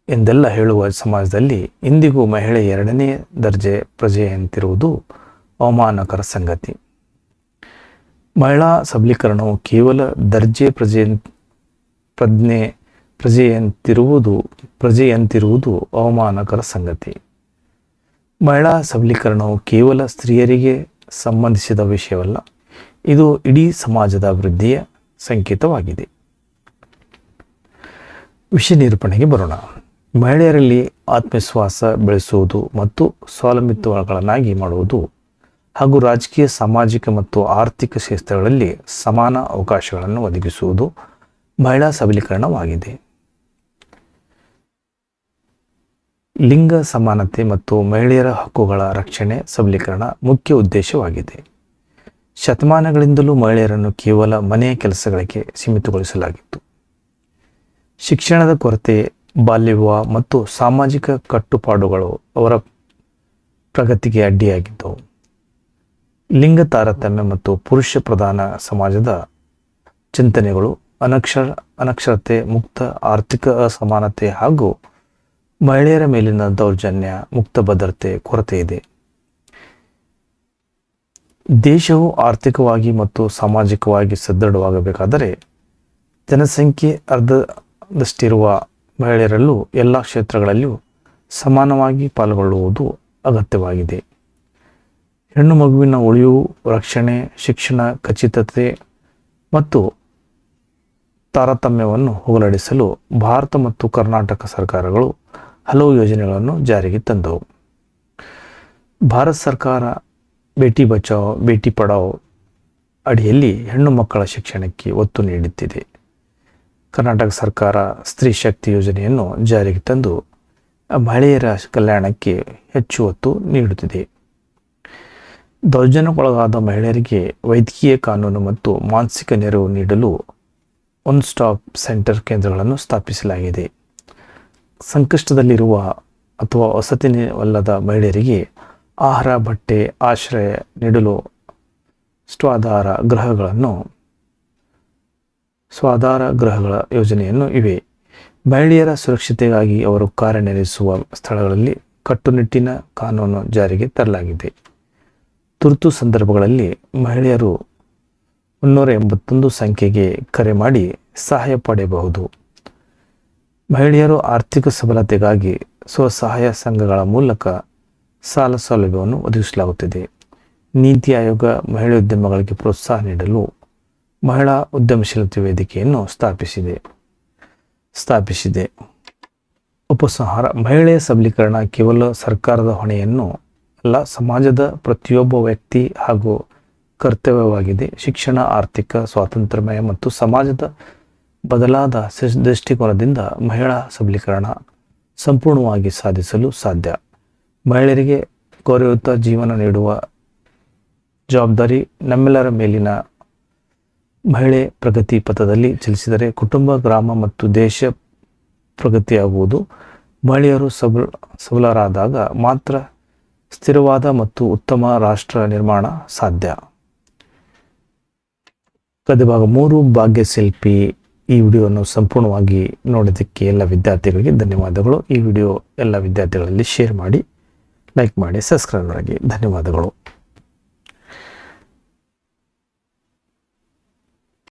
ಎಂದೆಲ್ಲ ಹೇಳುವ ಸಮಾಜದಲ್ಲಿ ಇಂದಿಗೂ ಮಹಿಳೆ 2ನೇ ದರ್ಜೆ ಪ್ರಜೆಯಂತಿರುವುದು ಅವಮಾನಕರ ಸಂಗತಿ. ಮಹಿಳಾ ಸಬಲೀಕರಣವು ಕೇವಲ ದರ್ಜೆ ಪ್ರಜೆಯಂತಿರುವುದು ಅವಮಾನಕರ ಸಂಗತಿ. ಮಹಿಳಾ ಸಬಲೀಕರಣವು ಕೇವಲ ಸ್ತ್ರೀಯರಿಗೆ ಸಂಬಂಧಿಸಿದ ವಿಷಯವಲ್ಲ, ಇದು ಇಡೀ ಸಮಾಜದ ಅಭಿವೃದ್ಧಿಯ ಸಂಕೇತವಾಗಿದೆ. ವಿಷಯ ನಿರೂಪಣೆಗೆ ಬರೋಣ. ಮಹಿಳೆಯರಲ್ಲಿ ಆತ್ಮವಿಶ್ವಾಸ ಬೆಳೆಸುವುದು ಮತ್ತು ಸ್ವಾವಲಂಬಿಗಳನ್ನಾಗಿ ಮಾಡುವುದು ಹಾಗೂ ರಾಜಕೀಯ, ಸಾಮಾಜಿಕ ಮತ್ತು ಆರ್ಥಿಕ ಕ್ಷೇತ್ರಗಳಲ್ಲಿ ಸಮಾನ ಅವಕಾಶಗಳನ್ನು ಒದಗಿಸುವುದು ಮಹಿಳಾ ಸಬಲೀಕರಣವಾಗಿದೆ. ಲಿಂಗ ಸಮಾನತೆ ಮತ್ತು ಮಹಿಳೆಯರ ಹಕ್ಕುಗಳ ರಕ್ಷಣೆ ಸಬಲೀಕರಣ ಮುಖ್ಯ ಉದ್ದೇಶವಾಗಿದೆ. ಶತಮಾನಗಳಿಂದಲೂ ಮಹಿಳೆಯರನ್ನು ಕೇವಲ ಮನೆಯ ಕೆಲಸಗಳಿಗೆ ಸೀಮಿತಗೊಳಿಸಲಾಗಿತ್ತು. ಶಿಕ್ಷಣದ ಕೊರತೆ, ಬಾಲ್ಯ ವಿವಾಹ ಮತ್ತು ಸಾಮಾಜಿಕ ಕಟ್ಟುಪಾಡುಗಳು ಅವರ ಪ್ರಗತಿಗೆ ಅಡ್ಡಿಯಾಗಿದ್ದವು. ಲಿಂಗ ತಾರತಮ್ಯ ಮತ್ತು ಪುರುಷ ಪ್ರಧಾನ ಸಮಾಜದ ಚಿಂತನೆಗಳು, ಅನಕ್ಷರತೆ, ಮುಕ್ತ ಆರ್ಥಿಕ ಅಸಮಾನತೆ ಹಾಗೂ ಮಹಿಳೆಯರ ಮೇಲಿನ ದೌರ್ಜನ್ಯ, ಮುಕ್ತ ಭದ್ರತೆ ಕೊರತೆ ಇದೆ. ದೇಶವು ಆರ್ಥಿಕವಾಗಿ ಮತ್ತು ಸಾಮಾಜಿಕವಾಗಿ ಸದೃಢವಾಗಬೇಕಾದರೆ ಜನಸಂಖ್ಯೆ ಅರ್ಧದಷ್ಟಿರುವ ಮಹಿಳೆಯರಲ್ಲೂ ಎಲ್ಲ ಕ್ಷೇತ್ರಗಳಲ್ಲಿಯೂ ಸಮಾನವಾಗಿ ಪಾಲ್ಗೊಳ್ಳುವುದು ಅಗತ್ಯವಾಗಿದೆ. ಹೆಣ್ಣು ಮಗುವಿನ ಉಳಿವು, ರಕ್ಷಣೆ, ಶಿಕ್ಷಣ, ಖಚಿತತೆ ಮತ್ತು ತಾರತಮ್ಯವನ್ನು ಹೋಗಲಾಡಿಸಲು ಭಾರತ ಮತ್ತು ಕರ್ನಾಟಕ ಸರ್ಕಾರಗಳು ಹಲವು ಯೋಜನೆಗಳನ್ನು ಜಾರಿಗೆ ತಂದವು. ಭಾರತ ಸರ್ಕಾರ ಬೇಟಿ ಬಚಾವೋ ಬೇಟಿ ಪಢಾವೋ ಅಡಿಯಲ್ಲಿ ಹೆಣ್ಣು ಮಕ್ಕಳ ಶಿಕ್ಷಣಕ್ಕೆ ಒತ್ತು ನೀಡುತ್ತಿದೆ. ಕರ್ನಾಟಕ ಸರ್ಕಾರ ಸ್ತ್ರೀ ಶಕ್ತಿ ಯೋಜನೆಯನ್ನು ಜಾರಿಗೆ ತಂದು ಮಹಿಳೆಯರ ಕಲ್ಯಾಣಕ್ಕೆ ಹೆಚ್ಚು ಒತ್ತು ನೀಡುತ್ತಿದೆ. ದೌರ್ಜನ್ಯಕ್ಕೊಳಗಾದ ಮಹಿಳೆಯರಿಗೆ ವೈದ್ಯಕೀಯ, ಕಾನೂನು ಮತ್ತು ಮಾನಸಿಕ ನೆರವು ನೀಡಲು ಒನ್ ಸ್ಟಾಪ್ ಸೆಂಟರ್ ಕೇಂದ್ರಗಳನ್ನು ಸ್ಥಾಪಿಸಲಾಗಿದೆ. ಸಂಕಷ್ಟದಲ್ಲಿರುವ ಅಥವಾ ವಸತಿವಲ್ಲದ ಮಹಿಳೆಯರಿಗೆ ಆಹಾರ, ಬಟ್ಟೆ, ಆಶ್ರಯ ನೀಡಲು ಸ್ವಾಧಾರ ಗೃಹಗಳ ಯೋಜನೆಯನ್ನು ಇವೆ. ಮಹಿಳೆಯರ ಸುರಕ್ಷತೆಗಾಗಿ ಅವರು ಕಾರ್ಯನಿರ್ವಹಿಸುವ ಸ್ಥಳಗಳಲ್ಲಿ ಕಟ್ಟುನಿಟ್ಟಿನ ಕಾನೂನು ಜಾರಿಗೆ ತರಲಾಗಿದೆ. ತುರ್ತು ಸಂದರ್ಭಗಳಲ್ಲಿ ಮಹಿಳೆಯರು 181 ಸಂಖ್ಯೆಗೆ ಕರೆ ಮಾಡಿ ಸಹಾಯ ಪಡೆಯಬಹುದು. ಮಹಿಳೆಯರು ಆರ್ಥಿಕ ಸಬಲತೆಗಾಗಿ ಸ್ವಸಹಾಯ ಸಂಘಗಳ ಮೂಲಕ ಸಾಲ ಸೌಲಭ್ಯವನ್ನು ಒದಗಿಸಲಾಗುತ್ತಿದೆ. ನೀತಿ ಆಯೋಗ ಮಹಿಳಾ ಉದ್ಯಮಗಳಿಗೆ ಪ್ರೋತ್ಸಾಹ ನೀಡಲು ಮಹಿಳಾ ಉದ್ಯಮಶೀಲತೆ ವೇದಿಕೆಯನ್ನು ಸ್ಥಾಪಿಸಿದೆ. ಉಪಸಂಹಾರ: ಮಹಿಳೆಯ ಸಬಲೀಕರಣ ಕೇವಲ ಸರ್ಕಾರದ ಹೊಣೆಯನ್ನು ಅಲ್ಲ, ಸಮಾಜದ ಪ್ರತಿಯೊಬ್ಬ ವ್ಯಕ್ತಿ ಹಾಗೂ ಕರ್ತವ್ಯವಾಗಿದೆ. ಶಿಕ್ಷಣ, ಆರ್ಥಿಕ ಸ್ವಾತಂತ್ರ್ಯ ಮತ್ತು ಸಮಾಜದ ಬದಲಾದ ದೃಷ್ಟಿಕೋನದಿಂದ ಮಹಿಳಾ ಸಬಲೀಕರಣ ಸಂಪೂರ್ಣವಾಗಿ ಸಾಧಿಸಲು ಸಾಧ್ಯ. ಮಹಿಳೆಯರಿಗೆ ಗೌರವಯುತ ಜೀವನ ನೀಡುವ ಜವಾಬ್ದಾರಿ ನಮ್ಮೆಲ್ಲರ ಮೇಲಿನ. ಮಹಿಳೆ ಪ್ರಗತಿ ಪಥದಲ್ಲಿ ಚಲಿಸಿದರೆ ಕುಟುಂಬ, ಗ್ರಾಮ ಮತ್ತು ದೇಶ ಪ್ರಗತಿಯಾಗುವುದು. ಮಹಿಳೆಯರು ಸಬಲರಾದಾಗ ಮಾತ್ರ ಸ್ಥಿರವಾದ ಮತ್ತು ಉತ್ತಮ ರಾಷ್ಟ್ರ ನಿರ್ಮಾಣ ಸಾಧ್ಯ. ಗದ್ಯಭಾಗ 3 ಭಾಗ್ಯಶಿಲ್ಪಿ. ಈ ವಿಡಿಯೋವನ್ನು ಸಂಪೂರ್ಣವಾಗಿ ನೋಡೋದಕ್ಕೆ ಎಲ್ಲ ವಿದ್ಯಾರ್ಥಿಗಳಿಗೆ ಧನ್ಯವಾದಗಳು. ಈ ವಿಡಿಯೋ ಎಲ್ಲ ವಿದ್ಯಾರ್ಥಿಗಳಲ್ಲಿ ಶೇರ್ ಮಾಡಿ, ಲೈಕ್ ಮಾಡಿ, ಸಬ್ಸ್ಕ್ರೈಬ್ ಆಗಿ. ಧನ್ಯವಾದಗಳು.